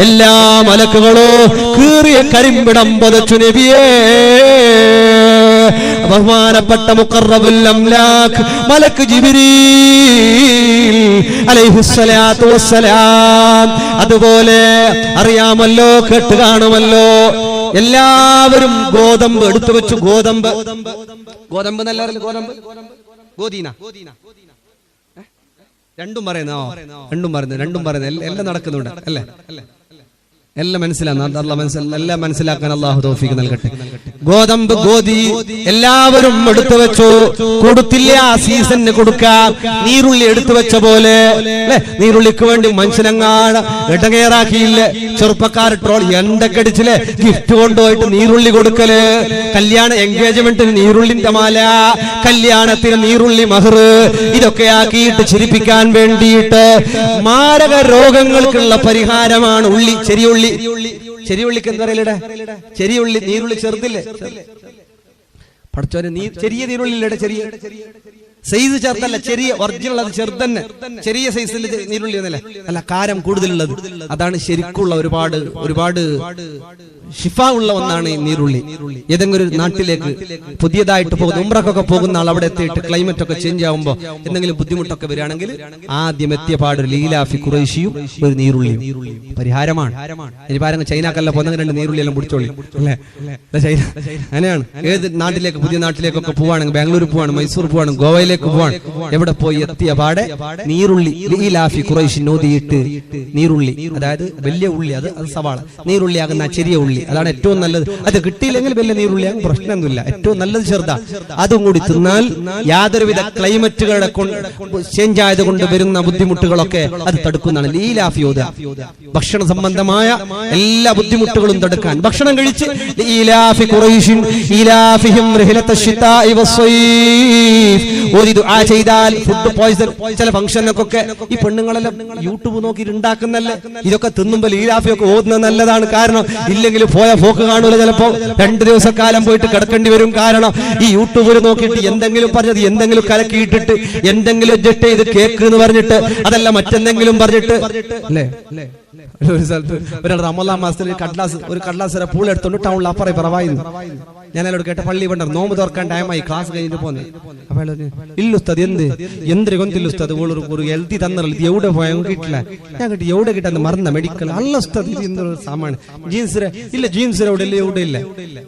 എല്ലാ മലക്കുകളും കീറിയ കരിമ്പിടം പുതച്ചു നബിയേ ബഹുമാനപ്പെട്ട മുഖറബുൽ അംലാഖ് മലക്ക് ജിബ്രീൽ അലൈഹിസ്സലാത്തു വസ്സലാം. അതുപോലെ അറിയാമല്ലോ, കേട്ട് കാണുമല്ലോ, എല്ലാവരും ഗോതമ്പ് എടുത്തു വെച്ചു. ഗോതമ്പ് എന്നല്ല ഗോതമ്പ്, ഗോദീന, രണ്ടും പറയുന്നോ? രണ്ടും പറയുന്നത് എല്ലാം നടക്കുന്നുണ്ട് അല്ലേ? എല്ലാം എല്ലാം മനസ്സിലാക്കാൻ അള്ളാഹു തൗഫീഖ് നൽകട്ടെ. ഗോതമ്പ്, ഗോധി എല്ലാവരും എടുത്തു വെച്ചു. കൊടുത്തില്ല, സീസണിന് കൊടുക്കാം. നീരുള്ളി എടുത്തു വെച്ച പോലെ അല്ലെ, നീരുള്ളിക്ക് വേണ്ടി മനുഷ്യനങ്ങാട് ഇടങ്ങേറാക്കിയില്ല. ചെറുപ്പക്കാർ ട്രോൾ എന്തൊക്കെ അടിച്ചില്ലേ, ഗിഫ്റ്റ് കൊണ്ടുപോയിട്ട് നീരുള്ളി കൊടുക്കല്, കല്യാണ എൻഗേജ്മെന്റിന് നീരുള്ളിന്റെ മാല, കല്യാണത്തിന് നീരുള്ളി മഹർ, ഇതൊക്കെ ആക്കിയിട്ട് ചിരിപ്പിക്കാൻ വേണ്ടിയിട്ട് മാരക രോഗങ്ങൾക്കുള്ള പരിഹാരമാണ് ഉള്ളി, ചെറിയുള്ളി. ചെറിയുള്ളിക്ക് എന്താ പറയലേ? ചെറിയുള്ളി, നീരുള്ളി ചെറുതില്ലേ? പഠിച്ചോനെ, ചെറിയ നീരുള്ളില്ലേ? ചെറിയ സൈസ് ചെറുതല്ല, ചെറിയ ഒറിജിനൽ, അത് ചെറുതന്നെ, ചെറിയ സൈസിൽ നീരുള്ളി എന്നല്ലേ? അല്ല, കാരം കൂടുതലുള്ളത്. അതാണ് ശരിക്കുള്ള ഒരുപാട് ഷിഫ ഉള്ള ഒന്നാണ് ഈ നീരുള്ളി. ഏതെങ്കിലും ഒരു നാട്ടിലേക്ക് പുതിയതായിട്ട് പോകുന്ന ഉംറക്കൊക്കെ പോകുന്ന ആൾ അവിടെ എത്തിയിട്ട് ക്ലൈമറ്റ് ഒക്കെ ചേഞ്ച് ആകുമ്പോൾ എന്തെങ്കിലും ബുദ്ധിമുട്ടൊക്കെ വരികയാണെങ്കിൽ ആദ്യം എത്തിയ പാട് ലീലാഫി ഖുറൈശിയും ഒരു നീരുള്ളിയും പരിഹാരമാണ്. ഇനി പാരങ്ങൾ ചൈനക്കല്ല പോകുന്ന രണ്ട് നീരുള്ളി എല്ലാം പിടിച്ചോളി അല്ലേ? ചൈന അങ്ങനെയാണ്. ഏത് നാട്ടിലേക്ക്, പുതിയ നാട്ടിലേക്കൊക്കെ പോവാണെങ്കിൽ, ബാംഗ്ലൂർ പോവാണ്, മൈസൂർ പോവാണ്, ഗോവയിലേക്ക് പോവാണ്, എവിടെ പോയി എത്തിയ പാടെ നീരുള്ളി ലീലാഫി ഖുറൈശി നോദിയിട്ട് നീരുള്ളി, അതായത് വലിയ ഉള്ളി, അത് സവാള, നീരുള്ളി ആകുന്ന ചെറിയ ഉള്ളി, അതാണ് ഏറ്റവും നല്ലത്. അത് കിട്ടിയില്ലെങ്കിൽ വലിയ നീരുള്ളിയാകും, പ്രശ്നമൊന്നുമില്ല. ഏറ്റവും നല്ലത് ചെറുതാ. അതും കൂടി തിന്നാൽ യാതൊരുവിധ ക്ലൈമറ്റുകളുടെ ചേഞ്ച് ആയതുകൊണ്ട് വരുന്ന ബുദ്ധിമുട്ടുകളൊക്കെ അത് തടുക്കുന്നതാണ് ലീലാഫി ഓതുക. ഭക്ഷണ സംബന്ധമായ എല്ലാ ബുദ്ധിമുട്ടുകളും തടുക്കാൻ ഭക്ഷണം കഴിച്ച് ലീലാഫി ഖുറൈശിൻ ഈലാഫിഹിം റിഹ്ലത ശിതാഇ വസ്സൈഫ് ഓതി ദുആ ചെയ്താൽ ഫുഡ് പോയ്സൺ, ചില ഫംഗ്ഷനൊക്കെ ഈ പെണ്ണുങ്ങളെല്ലാം യൂട്യൂബ് നോക്കി ഉണ്ടാക്കുന്നല്ലേ, ഇതൊക്കെ തിന്നുമ്പോൾ ലീലാഫി ഒക്കെ ഓതുന്നത് നല്ലതാണ്. കാരണം ഇല്ലെങ്കിൽ പോയ പോക്ക് കാണൂല, ചിലപ്പോ 2 ദിവസക്കാലം പോയിട്ട് കിടക്കേണ്ടി വരും. കാരണം ഈ യൂട്യൂബിൽ നോക്കിയിട്ട് എന്തെങ്കിലും പറഞ്ഞത്, എന്തെങ്കിലും കലക്കിയിട്ടിട്ട്, എന്തെങ്കിലും ജെറ്റ് ചെയ്ത് കേക്ക് എന്ന് പറഞ്ഞിട്ട്, അതല്ല മറ്റെന്തെങ്കിലും പറഞ്ഞിട്ട് അല്ലേ? ഒരു സ്ഥലത്ത് ഒരാൾ റമളാൻ മാസത്തിൽ ഒരു കടലാസ് പൂൾ എടുത്തോണ്ട് ടൗണിൽ അപ്പറവായിരുന്നു. ഞാൻ അയാളോട് കേട്ട, പള്ളി വേണ്ട, നോമ്പ് തുറക്കാൻ ടൈമായി, ക്ലാസ് കഴിഞ്ഞിട്ട് പോന്നെ. അപ്പൊ ഇല്ലുസ്താദ് എന്തിരി കൊന്തില്ല ഉസ്താദ്, ഒരു എഴുതി തന്നല്ലോ, ഇത് എവിടെ പോയ കിട്ടില്ല. ഞാൻ കിട്ടി എവിടെ കിട്ടാന്ന് മറന്ന മെഡിക്കൽ അല്ല ഉസ്താദ്, ഇത് എന്തൊരു സാമാണ്, ജീൻസിന് ഇല്ല, ജീൻസിന് എവിടെ ഇല്ല, എവിടെ ഇല്ല.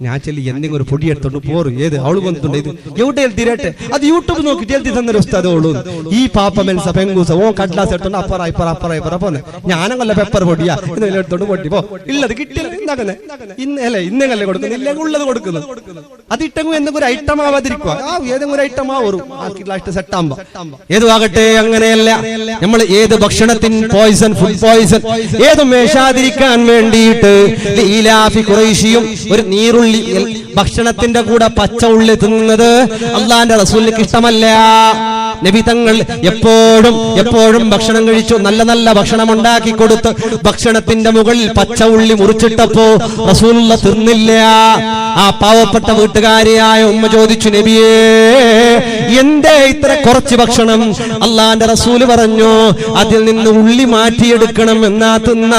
ഞാൻ ചെല്ലി എന്തെങ്കിലും ഒരു പൊടി എടുത്തോണ്ട് പോറും, ഏത് അവള് കൊന്നിട്ടുണ്ട്, ഇത് എവിടെ എഴുതിരട്ടെ, അത് യൂട്യൂബ് നോക്കിട്ട് എഴുതി തന്നൊരു ഉസ്താദ് ഓളൂ. ഈ പാപ്പ മെൻസ പെങ്കൂസ ഓ കടലാസ് എടുത്തോണ്ട് അപ്പറ പോന്നെ. ഞാനങ്ങല്ല പെപ്പർ പൊടിയാ എടുത്തോണ്ട് പൊട്ടി പോ. ഇല്ലത് കിട്ടിയില്ല, എന്താക്കുന്നെ ഇന്നല്ലേ കൊടുക്കുന്നില്ല, ഉള്ളത് കൊടുക്കുന്നത്. അത് ഇട്ടെങ്കിൽ എന്തെങ്കിലും ഒരു ഐറ്റം ആവാതിരിക്കുക, ഏതെങ്കിലും ഒരു ഐറ്റം ആവും സെറ്റ് ആകുമ്പോ. ഏതുവാകട്ടെ, അങ്ങനെയല്ല. നമ്മൾ ഏത് ഭക്ഷണത്തിന് പോയിസൺ, ഫുഡ് പോയിസൺ ഏതും മേശാതിരിക്കാൻ വേണ്ടിയിട്ട് ലീലാഫി ഖുറൈശിയും ഒരു നീരുള്ളി, ഭക്ഷണത്തിന്റെ കൂടെ പച്ച ഉള്ളി തിന്നുന്നത് അള്ളാന്റെ റസൂലിന് ഇഷ്ടമല്ല. നബി തങ്ങൾ എപ്പോഴും ഭക്ഷണം കഴിച്ചു, നല്ല ഭക്ഷണം ഉണ്ടാക്കി കൊടുത്ത് ഭക്ഷണത്തിന്റെ മുകളിൽ പച്ച ഉള്ളി മുറിച്ചിട്ടപ്പോ റസൂലുള്ള തിന്നില്ല. ആ പാവപ്പെട്ട വീട്ടുകാരിയായ ഉമ്മ ചോദിച്ചു, നബിയേ എന്തേ ഇത്ര കുറച്ച് ഭക്ഷണം? അള്ളാന്റെ റസൂല് പറഞ്ഞു, അതിൽ നിന്ന് ഉള്ളി മാറ്റിയെടുക്കണം എന്നാ തിന്ന.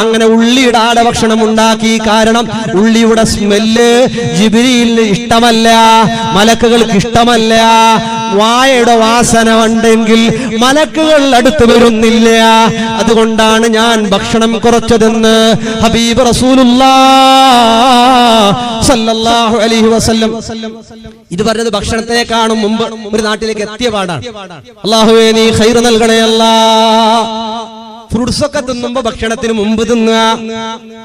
അങ്ങനെ ഉള്ളിയുടെ ആടെ ഭക്ഷണം ഉണ്ടാക്കി. കാരണം ഉള്ളിയുടെ സ്മെല്ല് ജിബ്രീലിന് ഇഷ്ടമല്ല, മലക്കുകൾക്ക് ഇഷ്ടമല്ല. വായയുടെ വാസന ഉണ്ടെങ്കിൽ മലക്കുകൾ അടുത്ത് വരുന്നില്ല. അതുകൊണ്ടാണ് ഞാൻ ഭക്ഷണം കുറച്ചതെന്ന് ഹബീബ് റസൂലുള്ളാഹ് സല്ലല്ലാഹു അലൈഹി വസല്ലം ഇത് പറഞ്ഞത് ഭക്ഷണത്തെ കാണും മുമ്പ് ഒരു നാട്ടിലേക്ക് എത്തിയ പാടാണ്. അല്ലാഹുവേ നീ ഖൈർ നൽകണേ അല്ലാഹ്. ഫ്രൂട്ട്സ് ഒക്കെ തിന്നുമ്പോ ഭക്ഷണത്തിന് മുമ്പ് തിന്നുക.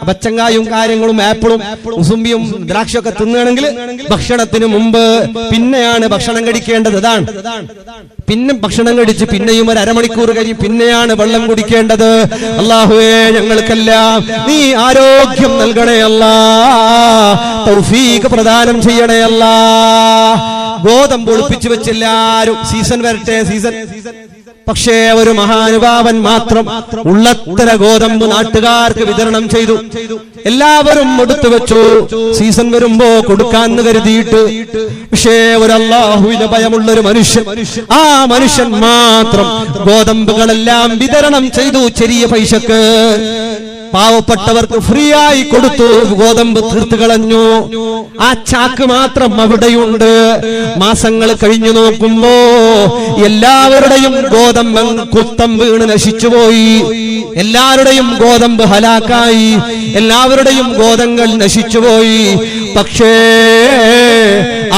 പച്ചങ്കായും കാര്യങ്ങളും ആപ്പിളും മുസമ്പിയും ദ്രാക്ഷയൊക്കെ തിന്നുകയാണെങ്കിൽ ഭക്ഷണത്തിന് മുമ്പ്. പിന്നെയാണ് ഭക്ഷണം കഴിക്കേണ്ടത്. അതാണ്. പിന്നെ ഭക്ഷണം കഴിച്ച് പിന്നെയും ഒരു അരമണിക്കൂർ കഴിയും പിന്നെയാണ് വെള്ളം കുടിക്കേണ്ടത്. അല്ലാഹുവേ ഞങ്ങൾക്കെല്ലാം നീ ആരോഗ്യം നൽകണേ അല്ലാഹ്, തൗഫീഖ് പ്രദാനം ചെയ്യണേ അല്ലാഹ്. ഗോതമ്പ് ഒളിപ്പിച്ചു വെച്ചെല്ലാരും സീസൺ വരട്ടെ, സീസൺ. പക്ഷേ ഒരു മഹാനുഭാവൻ മാത്രം ഉള്ളത്ര ഗോതമ്പ് നാട്ടുകാർക്ക് വിതരണം ചെയ്തു. എല്ലാവരും എടുത്തു വെച്ചു, സീസൺ വരുമ്പോ കൊടുക്കാന്ന് കരുതിയിട്ട്. പക്ഷേ ഒരു അല്ലാഹുവിനെ ഭയമുള്ളൊരു മനുഷ്യൻ, ആ മനുഷ്യൻ മാത്രം ഗോതമ്പുകളെല്ലാം വിതരണം ചെയ്തു ചെറിയ പൈസക്ക്. പാവപ്പെട്ടവർക്ക് ഫ്രീ ആയി കൊടുത്തു. ഗോതമ്പ് തീർത്തു കളഞ്ഞു. ആ ചാക്ക് മാത്രം അവിടെയുണ്ട്. മാസങ്ങൾ കഴിഞ്ഞു നോക്കുമ്പോ എല്ലാവരുടെയും ഗോതമ്പ് കുത്തം വീണ് നശിച്ചുപോയി. എല്ലാവരുടെയും ഗോതമ്പ് ഹലാക്കായി. എല്ലാവരുടെയും ഗോതമ്പുകൾ നശിച്ചുപോയി. പക്ഷേ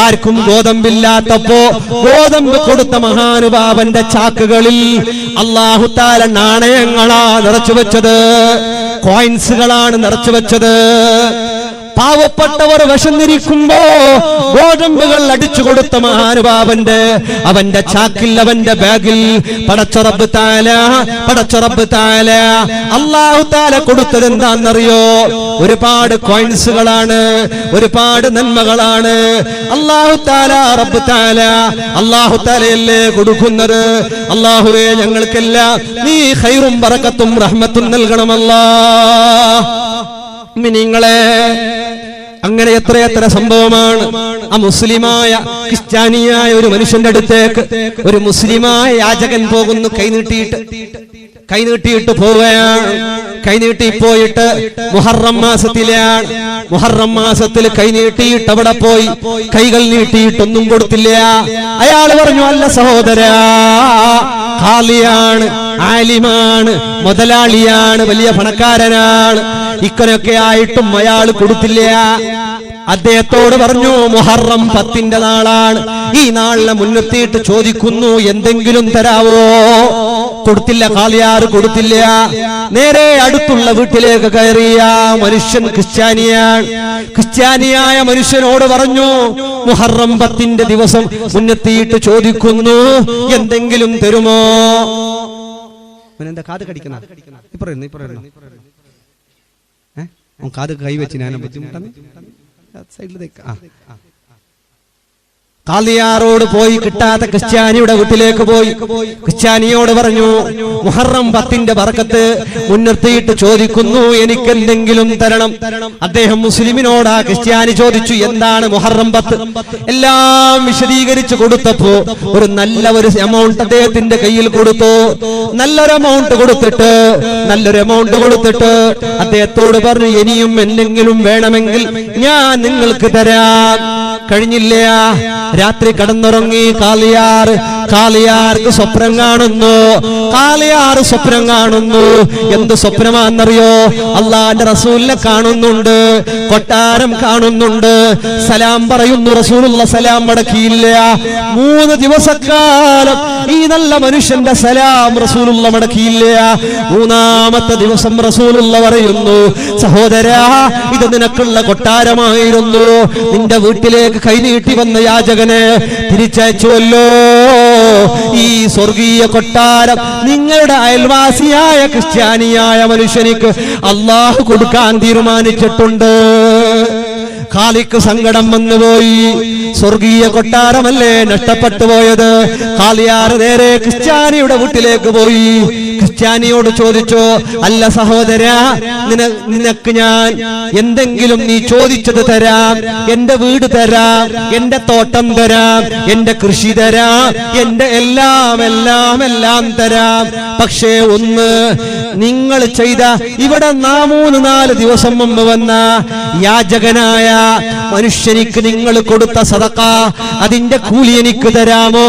ആർക്കും ഗോതമ്പില്ലാത്തപ്പോ ഗോതമ്പ് കൊടുത്ത മഹാനുഭാവന്റെ ചാക്കുകളിൽ അല്ലാഹു തആല നാണയങ്ങളാ നിറച്ചു വെച്ചത്, കോയിൻസുകളാണ് നിറച്ചു വെച്ചത്. പാവപ്പെട്ടവർ വിശന്നിരിക്കുമ്പോ ഗോതമ്പുകൾ അടിച്ചു കൊടുത്ത മഹാനുഭാവന്റെ അവന്റെ ചാക്കിൽ, അവന്റെ ബാഗിൽ പടച്ച റബ്ബ് തആല അല്ലാഹു തആല കൊടുത്തത് എന്താണെന്നറിയോ? ഒരുപാട് കോയിൻസുകളാണ്, ഒരുപാട് നന്മകളാണ്. അല്ലാഹു തആല റബ്ബ് തആല അല്ലാഹു തആലയല്ലേ കൊടുക്കുന്നത്. അല്ലാഹുവേ, ഞങ്ങൾക്കെല്ലാം നീ ഖൈറും ബറക്കത്തും റഹ്മത്തും നൽകണമല്ലാഹ്. നിങ്ങളെ അങ്ങനെ എത്രയെത്ര സംഭവമാണ്. ആ മുസ്ലിമായ ക്രിസ്ത്യാനിയായ ഒരു മനുഷ്യന്റെ അടുത്തേക്ക് ഒരു മുസ്ലിമായ യാചകൻ പോകുന്നു. കൈനീട്ടിയിട്ട് പോവുകയാണ്. കൈനീട്ടി പോയിട്ട് മുഹറം മാസത്തിലാണ്. മുഹറം മാസത്തിൽ കൈനീട്ടിയിട്ട് അവിടെ പോയി കൈകൾ നീട്ടിയിട്ടൊന്നും കൊടുത്തില്ല. അയാൾ പറഞ്ഞു, അല്ല സഹോദരാ, ഖാലിയാണ്, ആലിമാണ്, മുതലാളിയാണ്, വലിയ പണക്കാരനാണ്, ഇക്കനൊക്കെ ആയിട്ടും അയാൾ കൊടുത്തില്ല. അദ്ദേഹത്തോട് പറഞ്ഞു, മുഹറം 10 നാളാണ്, ഈ നാളിനെ മുൻനിർത്തിയിട്ട് ചോദിക്കുന്നു, എന്തെങ്കിലും തരാവോ? കൊടുത്തില്ല. ഖാലിയാർ കൊടുത്തില്ല. നേരെ അടുത്തുള്ള വീട്ടിലേക്ക് കയറിയ മനുഷ്യൻ ക്രിസ്ത്യാനിയായ മനുഷ്യനോട് പറഞ്ഞു, മുഹറം 10 ദിവസം മുൻനിർത്തിയിട്ട് ചോദിക്കുന്നു, എന്തെങ്കിലും തരുമോ? എന്താ കാത് കടിക്കുന്ന കാത് കൈവച്ച് ഞാൻ ബുദ്ധിമുട്ടാണ്. സൈഡിലേക്ക് ഖാലിയാറോട് പോയി കിട്ടാത്ത ക്രിസ്ത്യാനിയുടെ വീട്ടിലേക്ക് പോയി ക്രിസ്ത്യാനിയോട് പറഞ്ഞു, മുഹറം 10 ബർക്കത്ത് മുൻനിർത്തിയിട്ട് ചോദിക്കുന്നു, എനിക്കെന്തെങ്കിലും തരണം. അദ്ദേഹം മുസ്ലിമിനോട് ആ ക്രിസ്ത്യാനി ചോദിച്ചു, എന്താണ് മുഹറം 10? എല്ലാം വിശദീകരിച്ചു കൊടുത്തപ്പോ ഒരു നല്ല എമൗണ്ട് അദ്ദേഹത്തിന്റെ കയ്യിൽ കൊടുത്തു. നല്ലൊരു എമൗണ്ട് കൊടുത്തിട്ട് അദ്ദേഹത്തോട് പറഞ്ഞു, ഇനിയും എന്തെങ്കിലും വേണമെങ്കിൽ ഞാൻ നിങ്ങൾക്ക് തരാം. കഴിഞ്ഞില്ല. രാത്രി കടന്നുറങ്ങി ഖാലിയാർക്ക് സ്വപ്നം കാണുന്നു. എന്ത് സ്വപ്നമാണെന്നറിയോ? അള്ളാന്റെ റസൂലിനെ കാണുന്നുണ്ട്, കൊട്ടാരം കാണുന്നുണ്ട്, സലാം പറയുന്നു. റസൂലുള്ള സലാം മടക്കിയില്ല. 3 ദിവസക്കാലം ഈ നല്ല മനുഷ്യന്റെ സലാം റസൂലുള്ള മടക്കിയില്ല. 3-ാമത്തെ ദിവസം റസൂലുള്ള പറയുന്നു, സഹോദരാ, ഇത് നിനക്കുള്ള കൊട്ടാരമായിരുന്നു. നിന്റെ വീട്ടിലേക്ക് കൈനീട്ടി വന്ന യാചകനെ തിരിച്ചയച്ചുവല്ലോ. ഈ സ്വർഗീയ കൊട്ടാരം നിങ്ങളുടെ അയൽവാസിയായ ക്രിസ്ത്യാനിയായ മനുഷ്യനിക്ക് അള്ളാഹു കൊടുക്കാൻ തീരുമാനിച്ചിട്ടുണ്ട്. ഖാലിക്ക് സങ്കടം വന്നുപോയി. സ്വർഗീയ കൊട്ടാരമല്ലേ നഷ്ടപ്പെട്ടു പോയത്. ഖാലിയാർ നേരെ ക്രിസ്ത്യാനിയുടെ വീട്ടിലേക്ക് പോയി. ക്രിസ്ത്യാനിയോട് ചോദിച്ചു, അല്ല സഹോദരാ, നിനക്ക് ഞാൻ എന്തെങ്കിലും നീ ചോദിച്ചത് തരാം. എന്റെ വീട് തരാം, എന്റെ തോട്ടം തരാം, എന്റെ കൃഷി തരാം, എന്റെ എല്ലാം തരാം. പക്ഷേ ഒന്ന്, നിങ്ങൾ ചെയ്ത ഇവിടെ 3-4 ദിവസം മുമ്പ് വന്ന യാചകനായ മനുഷ്യനിക്ക് നിങ്ങൾ കൊടുത്ത സദഖ, അതിന്റെ കൂലി എനിക്ക് തരാമോ?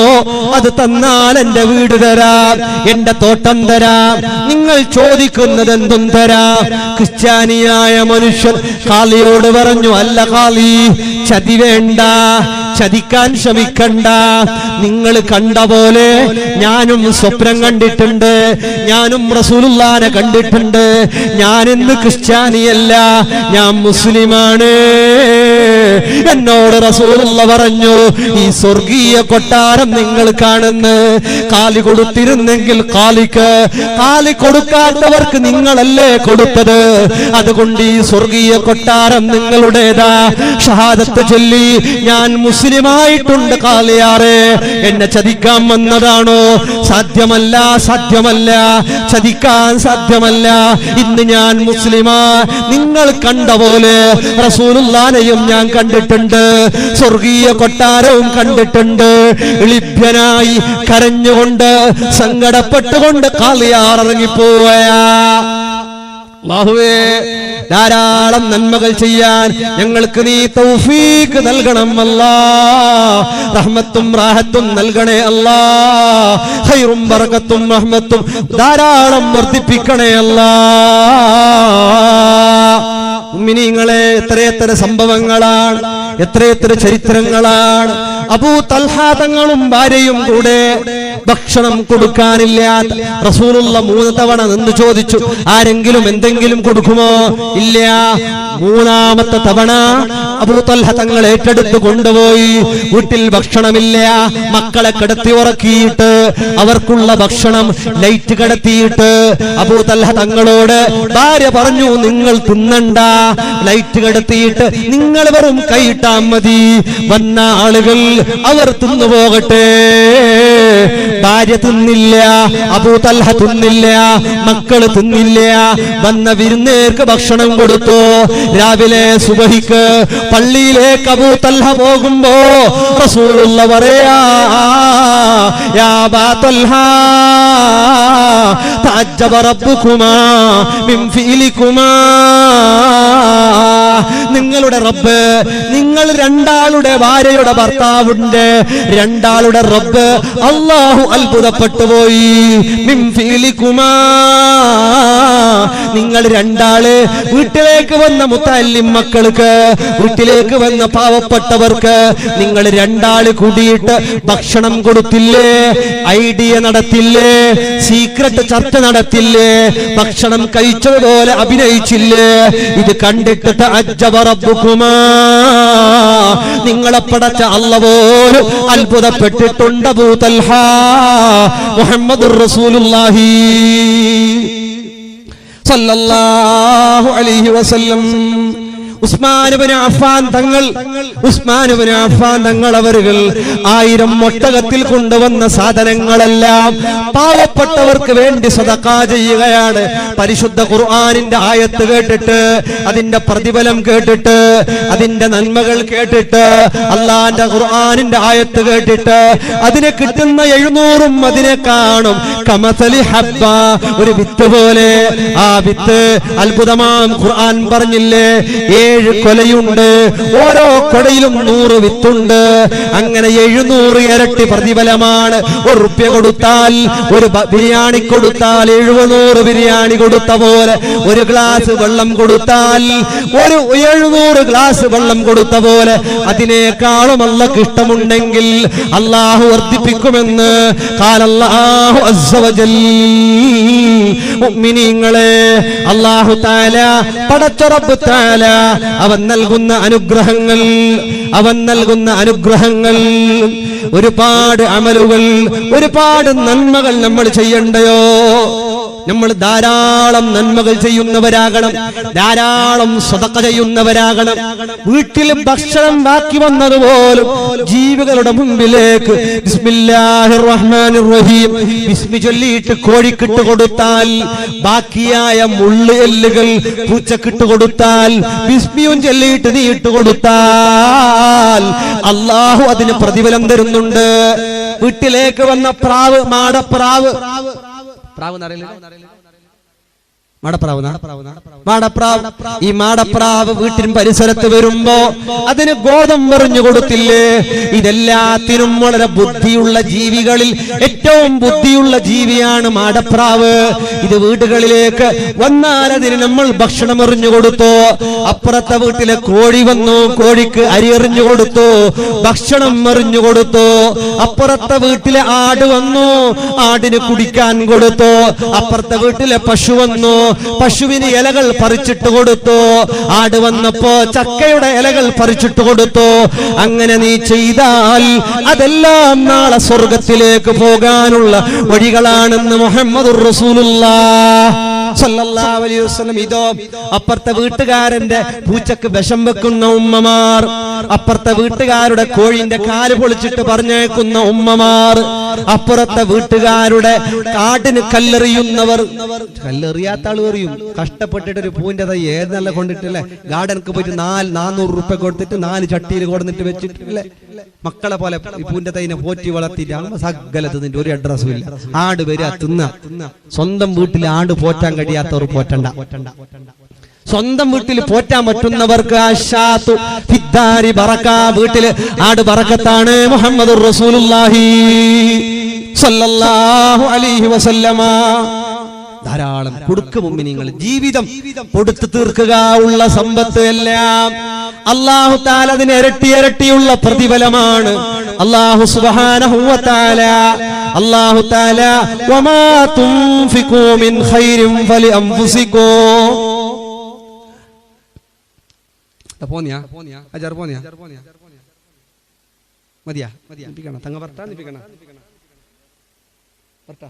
അത് തന്നാൽ എന്റെ വീട് തരാം, എന്റെ തോട്ടം തരാം, നിങ്ങൾ ചോദിക്കുന്നത് എന്തും തരാം. ക്രിസ്ത്യാനിയായ മനുഷ്യൻ ഖാലിയോട് പറഞ്ഞു, അല്ല ഖാലി, ചതി വേണ്ട, ചതിക്കാൻ ശ്രമിക്കണ്ട. നിങ്ങൾ കണ്ട പോലെ ഞാനും സ്വപ്നം കണ്ടിട്ടുണ്ട്, ഞാനും റസൂലുള്ളാഹിനെ കണ്ടിട്ടുണ്ട്. ഞാൻ ഇന്ന് ക്രിസ്ത്യാനിയല്ല, ഞാൻ മുസ്ലിമാണ്. എന്നോട് റസൂലുള്ള പറഞ്ഞു, ഈ സ്വർഗീയ കൊട്ടാരം നിങ്ങൾ കാണുന്ന കാലി കൊടുത്തിരുന്നെങ്കിൽ കാലി കൊടുക്കാത്തവർക്ക് നിങ്ങളല്ലേ കൊടുത്തത്. അതുകൊണ്ട് ഈ സ്വർഗീയ കൊട്ടാരം നിങ്ങളുടേതാ. ഷഹാദത്ത് ചൊല്ലി ഞാൻ മുസ്ലിമായിട്ടുണ്ട്. ഖാലിയാറെ, എന്നെ ചതിക്കാൻ വന്നതാണോ? സാധ്യമല്ല, ചതിക്കാൻ സാധ്യമല്ല. ഇന്ന് ഞാൻ മുസ്ലിമാ. നിങ്ങൾ കണ്ട പോലെ റസൂലുള്ളാഹിനെയും ഞാൻ കണ്ടിട്ടുണ്ട്, സ്വർഗീയ കൊട്ടാരവും കണ്ടിട്ടുണ്ട്. എളിഭ്യനായി കരഞ്ഞുകൊണ്ട് സങ്കടപ്പെട്ടുകൊണ്ട് ഖാലിയാർ ഇറങ്ങിപ്പോവുകയാ. അല്ലാഹുവേ ധാരാളം നന്മകൾ ചെയ്യാൻ ഞങ്ങൾക്ക് നീ തൗഫീഖ് നൽകണം അല്ലാഹ്. റഹ്മത്തും റാഹത്തും നൽകണേ അല്ലാഹ്. ഖൈറും ബറകത്തും റഹ്മത്തും ധാരാളം വർദ്ധിപ്പിക്കണേ അല്ലാഹ്. മുഅ്മിനീങ്ങളെ എത്രയെത്ര സംഭവങ്ങളാണ്, എത്രയെത്ര ചരിത്രങ്ങളാണ്. അബൂ തൽഹ തങ്ങളും ഭാര്യയും കൂടെ ഭക്ഷണം കൊടുക്കാനില്ലാത്ത റസൂലുള്ള 3 തവണ നിന്ന് ചോദിച്ചു, ആരെങ്കിലും എന്തെങ്കിലും കൊടുക്കുമോ? ഇല്ല. 3ാമത്തെ തവണ അബൂ തൽഹ തങ്ങൾ ഏറ്റെടുത്ത് കൊണ്ടുപോയി. വീട്ടിൽ ഭക്ഷണമില്ല. മക്കളെ കിടത്തി ഉറക്കിയിട്ട് അവർക്കുള്ള ഭക്ഷണം ലൈറ്റ് കടത്തിയിട്ട് അബൂ തൽഹ തങ്ങളോട് ഭാര്യ പറഞ്ഞു, നിങ്ങൾ തിന്നണ്ട, ലൈറ്റ് കടത്തിയിട്ട് നിങ്ങൾ വെറും കൈയിട്ടാ മതി, വന്ന ആളുകൾ അവർ തിന്നുപോകട്ടെ. ഭാര്യ തിന്നില്ല, അബൂ തൽഹ തിന്നില്ല, മക്കള് തിന്നില്ല. വന്ന വിരുന്നേർക്ക് ഭക്ഷണം കൊടുത്തു. രാവിലെ സുബഹിക്ക് പള്ളിയിലേക്ക് അബൂ തൽഹ പോകുമ്പോ റസൂലുള്ള പറയാ, യാ അബാ തൽഹ തഅജ്ജബ റബ്ബുകുമാ മിൻ ഫീലികുമാ. നിങ്ങളുടെ റബ്ബ്, നിങ്ങൾ രണ്ടാളുടെ ഭാര്യയുടെ ഭർത്താവിന്റെ രണ്ടാളുടെ റബ്ബ് അല്ലാഹു അത്ഭുതപ്പെട്ടു പോയി. മിൻ ഫീലികുമാ, നിങ്ങൾ രണ്ടാള് വീട്ടിലേക്ക് വന്ന മുത്തല്ലിം മക്കൾക്ക്, വീട്ടിലേക്ക് വന്ന പാവപ്പെട്ടവർക്ക് നിങ്ങൾ രണ്ടാള് കൂടിയിട്ട് ഭക്ഷണം കൊടുത്തില്ലേ, ഐഡിയ നടത്തില്ലേ, സീക്രട്ട് ചർച്ച നടത്തില്ലേ, ഭക്ഷണം കഴിച്ചതുപോലെ അഭിനയിച്ചില്ലേ? ഇത് കണ്ടിട്ട് തഅജ്ജബ റബ്ബുകുമാ, നിങ്ങളെ പടച്ച അല്ലാഹു പോലും അത്ഭുതപ്പെട്ടിട്ടുണ്ട്. അബൂ തൽഹ മുഹമ്മദുർ റസൂലുള്ളാഹി സല്ലല്ലാഹു അലൈഹി വസല്ലം. ഉസ്മാൻ ഇബ്നു അഫ്ഫാൻ തങ്ങൾ അവരുകൾ 1000 ഒട്ടകത്തിൽ കൊണ്ടുവന്ന സാധനങ്ങളെല്ലാം പാവപ്പെട്ടവർക്ക് വേണ്ടി സദഖ ചെയ്യുകയാണ്. പരിശുദ്ധ ഖുർആനിന്റെ ആയത്ത് കേട്ടിട്ട്, അതിന്റെ പ്രതിഫലം കേട്ടിട്ട്, അതിന്റെ നന്മകൾ കേട്ടിട്ട്, അള്ളാന്റെ ഖുർആനിന്റെ ആയത്ത് കേട്ടിട്ട് അതിനെ കിട്ടുന്ന 700 അതിനെ കാണും. കമസലി ഹബ്ബ, ഒരു വിത്ത് പോലെ. ആ വിത്ത് അത്ഭുതമാം. ഖുർആൻ പറഞ്ഞില്ലേ, 7 കൊലയുണ്ട്, ഓരോ കൊടയിലും 100 വിത്തുണ്ട്. അങ്ങനെ 700 ഇരട്ടി പ്രതിഫലമാണ്. 1 റുപ്യ കൊടുത്താൽ, ഒരു ബിരിയാണി കൊടുത്താൽ 700 ബിരിയാണി കൊടുത്ത പോലെ, ഒരു ഗ്ലാസ് വെള്ളം കൊടുത്താൽ 700 ഗ്ലാസ് വെള്ളം കൊടുത്ത പോലെ. അതിനേക്കാളും അല്ലാഹുവിന് ഇഷ്ടമുണ്ടെങ്കിൽ അല്ലാഹു വർദ്ധിപ്പിക്കുമെന്ന് ഖാലല്ലാഹു അസ്സ വജൽ. മുഅ്മിനീങ്ങളെ, അല്ലാഹു തആല പടച്ച റബ്ബ് തആല അവൻ നൽകുന്ന അനുഗ്രഹങ്ങൾ, ഒരുപാട് അമലുകൾ, ഒരുപാട് നന്മകൾ നമ്മൾ ചെയ്യണ്ടയോ? നമ്മൾ ധാരാളം നന്മകൾ ചെയ്യുന്നവരാകണം, ധാരാളം സദഖ ചെയ്യുന്നവരാകണം. വീട്ടിൽ ഭക്ഷണം ബാക്കി വന്നതുപോലും ജീവികളുടെ മുമ്പിലേക്ക് ബിസ്മില്ലാഹിർ റഹ്മാനിർ റഹീം ബിസ്മി ചൊല്ലിയിട്ട് കോഴിക്കിട്ട് കൊടുത്താൽ, ബാക്കിയായ മുള്ള് എല്ലുകൾ പൂച്ചക്കിട്ട് കൊടുത്താൽ, ബിസ്മിയും ചൊല്ലിയിട്ട് നീ ഇട്ട് കൊടുത്താൽ അല്ലാഹു അതിന് പ്രതിഫലം തരുന്നുണ്ട്. വീട്ടിലേക്ക് വന്ന പ്രാവ്, മാടപ്രാവ്, ഈ മാടപ്രാവ് വീട്ടിൻ പരിസരത്ത് വരുമ്പോ അതിന് ഗോതമ്പ് എറിഞ്ഞു കൊടുത്തില്ലേ? ഇതെല്ലാത്തിനും വളരെ ബുദ്ധിയുള്ള ജീവികളിൽ ഏറ്റവും ബുദ്ധിയുള്ള ജീവിയാണ് മാടപ്രാവ്. ഇത് വീടുകളിലേക്ക് വന്നാൽ അതിന് നമ്മൾ ഭക്ഷണം എറിഞ്ഞു കൊടുത്തു. അപ്പുറത്തെ വീട്ടിലെ കോഴി വന്നു, കോഴിക്ക് അരി എറിഞ്ഞു കൊടുത്തു, ഭക്ഷണം എറിഞ്ഞു കൊടുത്തു. അപ്പുറത്തെ വീട്ടിലെ ആട് വന്നു, ആടിന് കുടിക്കാൻ കൊടുത്തു. അപ്പുറത്തെ വീട്ടിലെ പശു വന്നു, പശുവിന് ഇലകൾ പറിച്ചിട്ട് കൊടുത്തു. ആട് വന്നപ്പോ ചക്കയുടെ ഇലകൾ പറിച്ചിട്ട് കൊടുത്തു. അങ്ങനെ നീ ചെയ്താൽ അതെല്ലാം നാളെ സ്വർഗത്തിലേക്ക് പോകാനുള്ള വഴികളാണെന്ന് മുഹമ്മദുർ റസൂലുള്ളാഹ് സല്ലല്ലാഹു അലൈഹി വസല്ലം. ഇതോ അപ്പുറത്തെ വീട്ടുകാരന്റെ പൂച്ചക്ക് വിഷം വെക്കുന്ന ഉമ്മമാർ, അപ്പുറത്തെ വീട്ടുകാരുടെ കോഴിന്റെ കാല് പൊളിച്ചിട്ട് പറഞ്ഞേക്കുന്ന ഉമ്മമാർ, അപ്പുറത്തെ വീട്ടുകാരുടെ കാടിന് കല്ലെറിയുന്നവർ. കല്ലെറിയാത്ത ആൾ എറിയും. കഷ്ടപ്പെട്ടിട്ട് ഒരു പൂവിന്റെ തൈ ഏത് നല്ല കൊണ്ടിട്ടില്ലേ, ഗാർഡനക്ക് പോയിട്ട് 400 റുപ്യ കൊടുത്തിട്ട് 4 ചട്ടിയിൽ കൊടുത്തിട്ട് വെച്ചിട്ടില്ലേ, മക്കളെ പോലെ ഈ പൂവിന്റെ തൈനെ പോറ്റി വളർത്തിയിട്ട് സകലത്തിന്റെ ഒരു അഡ്രസ്സും ഇല്ല. ആട് വരിക, തിന്ന. സ്വന്തം വീട്ടിൽ ആട് പോറ്റാൻ കഴിയാത്തവർ പോറ്റണ്ട. സ്വന്തം വീട്ടിൽ പോറ്റാൻ പറ്റുന്നവർക്ക് ആശാത്തു ഫിദ്ദാരി ബറക, വീട്ടിൽ ആട് ബറക്കത്താണ്. മുഹമ്മദുർ റസൂലുള്ളാഹി സ്വല്ലല്ലാഹു അലൈഹി വസല്ലമ ധാരാളം കൊടുക്ക് മുഅ്മിനീങ്ങൾ. ജീവിതം കൊടുത്തു തീർക്കുക, ഉള്ള സമ്പത്ത് എല്ലാം അല്ലാഹു തആല അതിന് ഇരട്ടി ഇരട്ടിയുള്ള പ്രതിഫലമാണ്. അല്ലാഹു സുബ്ഹാനഹു വ തആല വമാ തുൻഫിഖൂ മിൻ ഖൈരിൻ ഫലി അൻഫുസിക്കും. പോന്നിയാ അജർ പോന്നിയാ മതിയാ നിപ്പിക്കണം തങ്ങ ഭർത്താ നിപ്പിക്കണം ഭർത്താ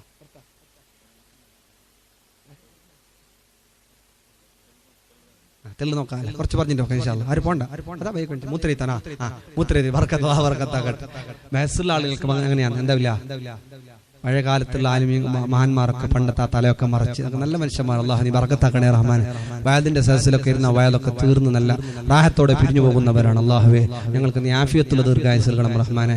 തെല്ല് നോക്കാം, കുറച്ച് പറഞ്ഞിട്ട് നോക്കാം ഇൻഷാ അല്ലാഹ്. ആര് പോണ്ട അതാ ബൈക്ക് മൂത്രയിത്താനാ മൂത്രയി വർക്കത്താകട്ടെ. വയസ്സുള്ള ആളുകൾക്ക് അങ്ങനെയാണ്. എന്താവില്ല പഴയ കാലത്തുള്ള മഹാന്മാരൊക്കെ പണ്ടത്തെ ആ തലയൊക്കെ മറച്ച് നല്ല മനുഷ്യന്മാർ. അല്ലാഹു നീ ബർക്കത്താക്കണേ റഹ്മാൻ. വയലിന്റെ സദസ്സിലൊക്കെ ഇരുന്ന വയലൊക്കെ തീർന്ന് നല്ല റാഹത്തോടെ പിരിഞ്ഞു പോകുന്നവരാണ്. അല്ലാഹുവേ ഞങ്ങൾക്ക് നീ ആഫിയത്തുള്ള ദീർഘായുസ്സ് നൽകണം റഹ്മാനെ.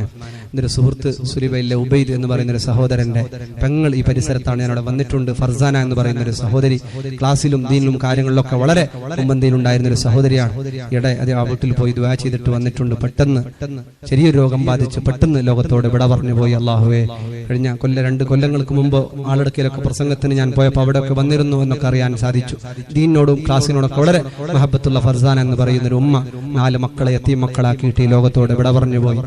എൻ്റെ ഒരു സുഹൃത്ത് സുലിബയിലെ ഉബൈദ് എന്ന് പറയുന്ന ഒരു സഹോദരന്റെ പെങ്ങൾ ഈ പരിസരത്താണ്. ഞാനവിടെ വന്നിട്ടുണ്ട്. ഫർസാന എന്ന് പറയുന്ന ഒരു സഹോദരി, ക്ലാസ്സിലും ദീനിലും കാര്യങ്ങളിലൊക്കെ വളരെ മുമ്പന്തിയിലുണ്ടായിരുന്ന ഒരു സഹോദരിയാണ്. ഇടെ അത് ആ വീട്ടിൽ പോയി ദുആ ചെയ്തിട്ട് വന്നിട്ടുണ്ട്. പെട്ടെന്ന് ചെറിയൊരു രോഗം ബാധിച്ച് പെട്ടെന്ന് ലോകത്തോട് വിട പറഞ്ഞു പോയി. അല്ലാഹുവേ കഴിഞ്ഞ 2 കൊല്ലങ്ങൾക്ക് മുമ്പ് ആളടുക്കയിലൊക്കെ പ്രസംഗത്തിന് ഞാൻ പോയപ്പോൾ അവിടെയൊക്കെ വന്നിരുന്നു എന്നൊക്കെ അറിയാൻ സാധിച്ചു. ദീനിനോടും ക്ലാസ്സിനോടൊക്കെ വളരെ മഹബത്തുള്ള ഫർസാന എന്ന് പറയുന്ന ഒരു ഉമ്മ 4 മക്കളെ യതീം മക്കളാക്കിയിട്ട് ഈ ലോകത്തോട് വിട പറഞ്ഞു പോയി.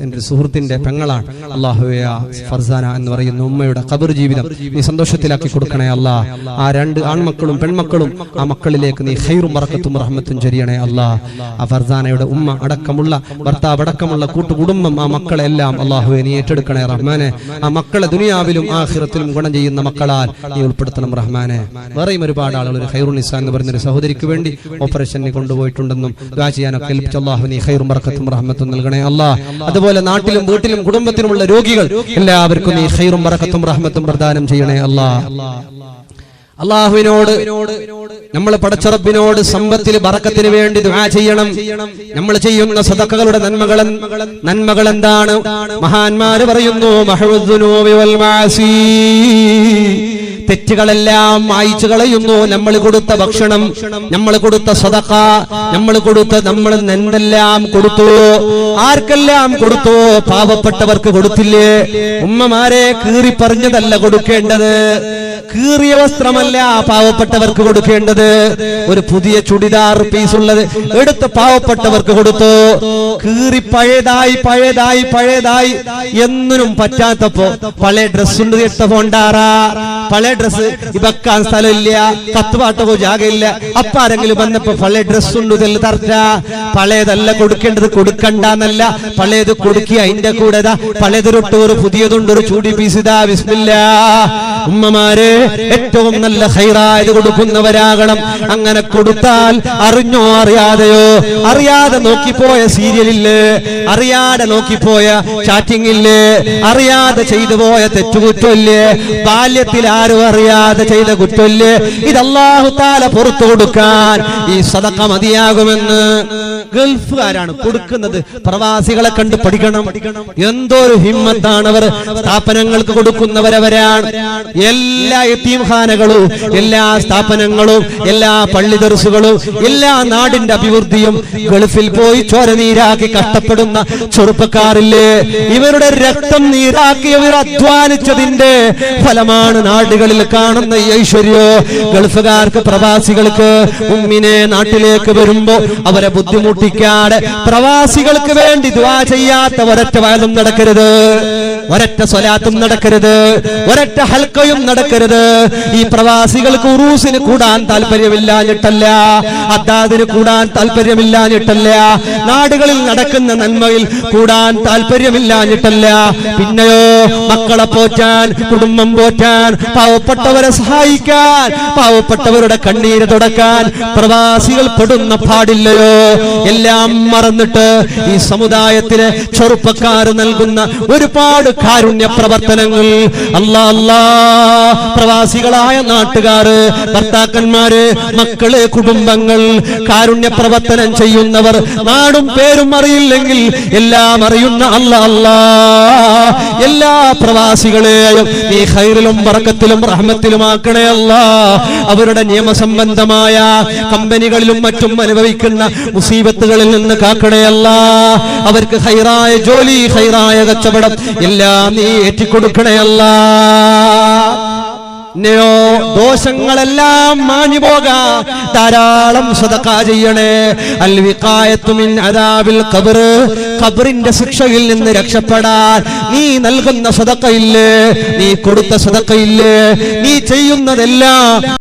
എൻ്റെ സുഹൃത്തിന്റെ പെങ്ങളാണ്. അല്ലാഹുവേ ആ ഫർസാന എന്ന് പറയുന്ന ഉമ്മയുടെ ഖബർ ജീവിതം നീ സന്തോഷത്തിലാക്കി കൊടുക്കണേ അല്ലാഹ്. ആ 2 ആൺമക്കളും പെൺമക്കളും ആ മക്കളിലേക്ക് നീ ഖൈറും ബറക്കത്തും റഹ്മത്തും ചൊരിയണേ അല്ലാഹ്. ആ ഫർസാനയുടെ ഉമ്മ അടക്കമുള്ള ഭർത്താവ് അടക്കമുള്ള കൂട്ടുകുടുംബം ആ മക്കളെല്ലാം അല്ലാഹുവേ നീ ഏറ്റെടുക്കണേ റഹ്മാനെ. ആ മക്കളെ ദുനിയാവിലും ആഖിറത്തിലും ഗുണം ചെയ്യുന്ന മക്കളാൽ നീ ഉൾപ്പെടുത്തണം റഹ്മാനെ. വേറെയും ഒരുപാട് ആളുകൾ ഒരു ഖൈറുന്നിസ എന്ന് പറയുന്ന ഒരു സഹോദരിക്ക് വേണ്ടി ഓപ്പറേഷന് കൊണ്ടുപോയിട്ടുണ്ടെന്നും ദുആ ചെയ്യാനൊക്കെ ഏൽപ്പിച്ച അല്ലാഹു നീ ഖൈറും ബറക്കത്തും റഹ്മത്തും നൽകണേ അല്ലാഹ്. അതുപോലെ നാട്ടിലും വീട്ടിലും കുടുംബത്തിലുമുള്ള രോഗികൾ എല്ലാവർക്കും നീ ഖൈറും ബറക്കത്തും റഹ്മത്തും പ്രദാനം ചെയ്യണേ അല്ലാഹ്. അല്ലാഹുവിനോട് നമ്മൾ പടച്ചറബിനോട് സമ്പത്തിൽ ബറക്കത്തിന് വേണ്ടി ദുആ ചെയ്യണം. നമ്മൾ ചെയ്യുന്ന സദഖകളുടെ നന്മകൾ എന്താണ്? മഹാന്മാര് പറയുന്നു മഹ്വുദ്ദുനൂബി വൽ മഅസി, തെറ്റുകളെല്ലാം മായ്ച്ചു കളയുന്നു. നമ്മൾ കൊടുത്ത ഭക്ഷണം, നമ്മൾ കൊടുത്ത സദഖ, നമ്മൾ എന്തെല്ലാം കൊടുത്തു, ആർക്കെല്ലാം കൊടുത്തു? പാവപ്പെട്ടവർക്ക് കൊടുത്തില്ലേ? ഉമ്മമാരെ കീറി പറഞ്ഞതല്ല കൊടുക്കേണ്ടത്, കീറിയ വസ്ത്രമല്ല പാവപ്പെട്ടവർക്ക് കൊടുക്കേണ്ടത്. ഒരു പുതിയ ചുടിദാർ പീസുള്ളത് എടുത്ത് പാവപ്പെട്ടവർക്ക് കൊടുത്തു. കീറി പഴയതായി എന്നിനും പറ്റാത്തപ്പോ പഴയ ഡ്രസ്സുണ്ട് ഇട്ട പോണ്ടാറാ. പഴയ ഡ്രസ് ഇവക്കാൻ സ്ഥലമില്ല, കത്തുപാട്ടവോ ജാഗയില്ല. അപ്പാരെങ്കിലും വന്നപ്പോ പഴയ ഡ്രസ്സുണ്ട് തെല്ല് തർച്ച. പഴയതല്ല കൊടുക്കേണ്ടത്, കൊടുക്കണ്ടെന്നല്ല. പഴയത് കൊടുക്കുക, അതിന്റെ കൂടെ പഴയതൊരു പുതിയതുണ്ട്, ഒരു ചൂടി പീസിതാ. ബിസ്മില്ലാ. ഉമ്മമാരെ ഏറ്റവും നല്ല ഖൈറായത് കൊടുക്കുന്നവരാകണം. അങ്ങനെ കൊടുത്താൽ അറിഞ്ഞോ അറിയാതെയോ, അറിയാതെ നോക്കിപ്പോയ സീരിയലില്ലേ, അറിയാതെ നോക്കിപ്പോയ ചാറ്റിംഗ് ഇല്ലേ, അറിയാതെ ചെയ്തു പോയ തെറ്റുകുറ്റമില്ലേ, ബാല്യത്തിൽ ആരും അറിയാതെ ചെയ്ത കുറ്റമില്ലേ, ഇത് അല്ലാഹു തആല പുറത്തു കൊടുക്കാൻ ഈ സദഖ മതിയാകുമെന്ന് ഗൾഫുകാരാണ് കൊടുക്കുന്നത്. പ്രവാസികളെ കണ്ട് പഠിക്കണം. എന്തോരു ഹിമ്മത്താണവർ. സ്ഥാപനങ്ങൾക്ക് കൊടുക്കുന്നവരവരാണ്. എല്ലാ യതീംഖാനകളും, എല്ലാ സ്ഥാപനങ്ങളും, എല്ലാ പള്ളി ദർസുകളും, എല്ലാ നാടിന്റെ അഭിവൃദ്ധിയും ഗൾഫിൽ പോയി ചോരനീരാക്കി കഷ്ടപ്പെടുന്ന ചെറുപ്പക്കാരില്ലേ, ഇവരുടെ രക്തം നീരാക്കി ഇവർ അധ്വാനിച്ചതിന്റെ ഫലമാണ് നാടുകളിൽ കാണുന്ന ഈ ഐശ്വര്യോ. ഗൾഫുകാർക്ക്, പ്രവാസികൾക്ക് ഉമ്മിനെ നാട്ടിലേക്ക് വരുമ്പോ അവരെ ബുദ്ധിമുട്ടിക്കാതെ പ്രവാസികൾക്ക് വേണ്ടി ദുആ ചെയ്യാത്ത ഒരൊറ്റ വയലും നടക്കരുത്, ഒരൊറ്റ സ്വലാത്തും നടക്കരുത്, ഒരൊറ്റ ഹൽക്കയും നടക്കരുത്. ഈ പ്രവാസികൾക്ക് ഉറൂസിന് കൂടാൻ താല്പര്യമില്ലാഞ്ഞിട്ടല്ല, അദ്ദാദിന് കൂടാൻ താല്പര്യമില്ലാഞ്ഞിട്ടല്ല, നാടുകളിൽ നടക്കുന്ന നന്മയിൽ കൂടാൻ താല്പര്യമില്ലാഞ്ഞിട്ടല്ല. പിന്നെയോ മക്കളെ പോറ്റാൻ, കുടുംബം പോറ്റാൻ, പാവപ്പെട്ടവരെ സഹായിക്കാൻ, പാവപ്പെട്ടവരുടെ കണ്ണീര് തുടക്കാൻ പ്രവാസികൾ പെടുന്ന പാടില്ലയോ? എല്ലാം മറന്നിട്ട് ഈ സമുദായത്തിന് ചെറുപ്പക്കാർ നൽകുന്ന ഒരുപാട് കാരുണ്യ പ്രവർത്തനങ്ങൾ അല്ലാ പ്രവാസികളായ നാട്ടുകാര്, ഭർത്താക്കന്മാര്, മക്കള്, കുടുംബങ്ങൾ, കാരുണ്യ പ്രവർത്തനം ചെയ്യുന്നവർ, നാടും പേരും അറിയില്ലെങ്കിൽ എല്ലാം അറിയുന്ന അല്ലാ എല്ലാ പ്രവാസികളെയും നീ ഖൈറിലും ബറക്കത്തിലും റാഹത്തിലും റഹ്മത്തിലുമാക്കണേ അല്ലാ. അവരുടെ നിയമസംബന്ധമായ കമ്പനികളിലും മറ്റും അനുഭവിക്കുന്ന മുസീബത്തുകളിൽ നിന്ന് കാക്കണേ അല്ലാ. അവർക്ക് ഹൈറായ ജോലി, ഹൈറായ കച്ചവടം എല്ലാം നീ ഏറ്റിക്കൊടുക്കണേ അല്ലാ. ദോഷങ്ങളെല്ലാം മാഞ്ഞു പോകാൻ ധാരാളം സദഖ ചെയ്യണേ. അൽ വിഖായത്തു മിൻ അദാബിൽ ഖബർ, ഖബറിന്റെ ശിക്ഷയിൽ നിന്ന് രക്ഷപ്പെടാൻ നീ നൽകുന്ന സദഖയില്ലേ, നീ കൊടുത്ത സദഖയില്ലേ, നീ ചെയ്യുന്നതെല്ലാം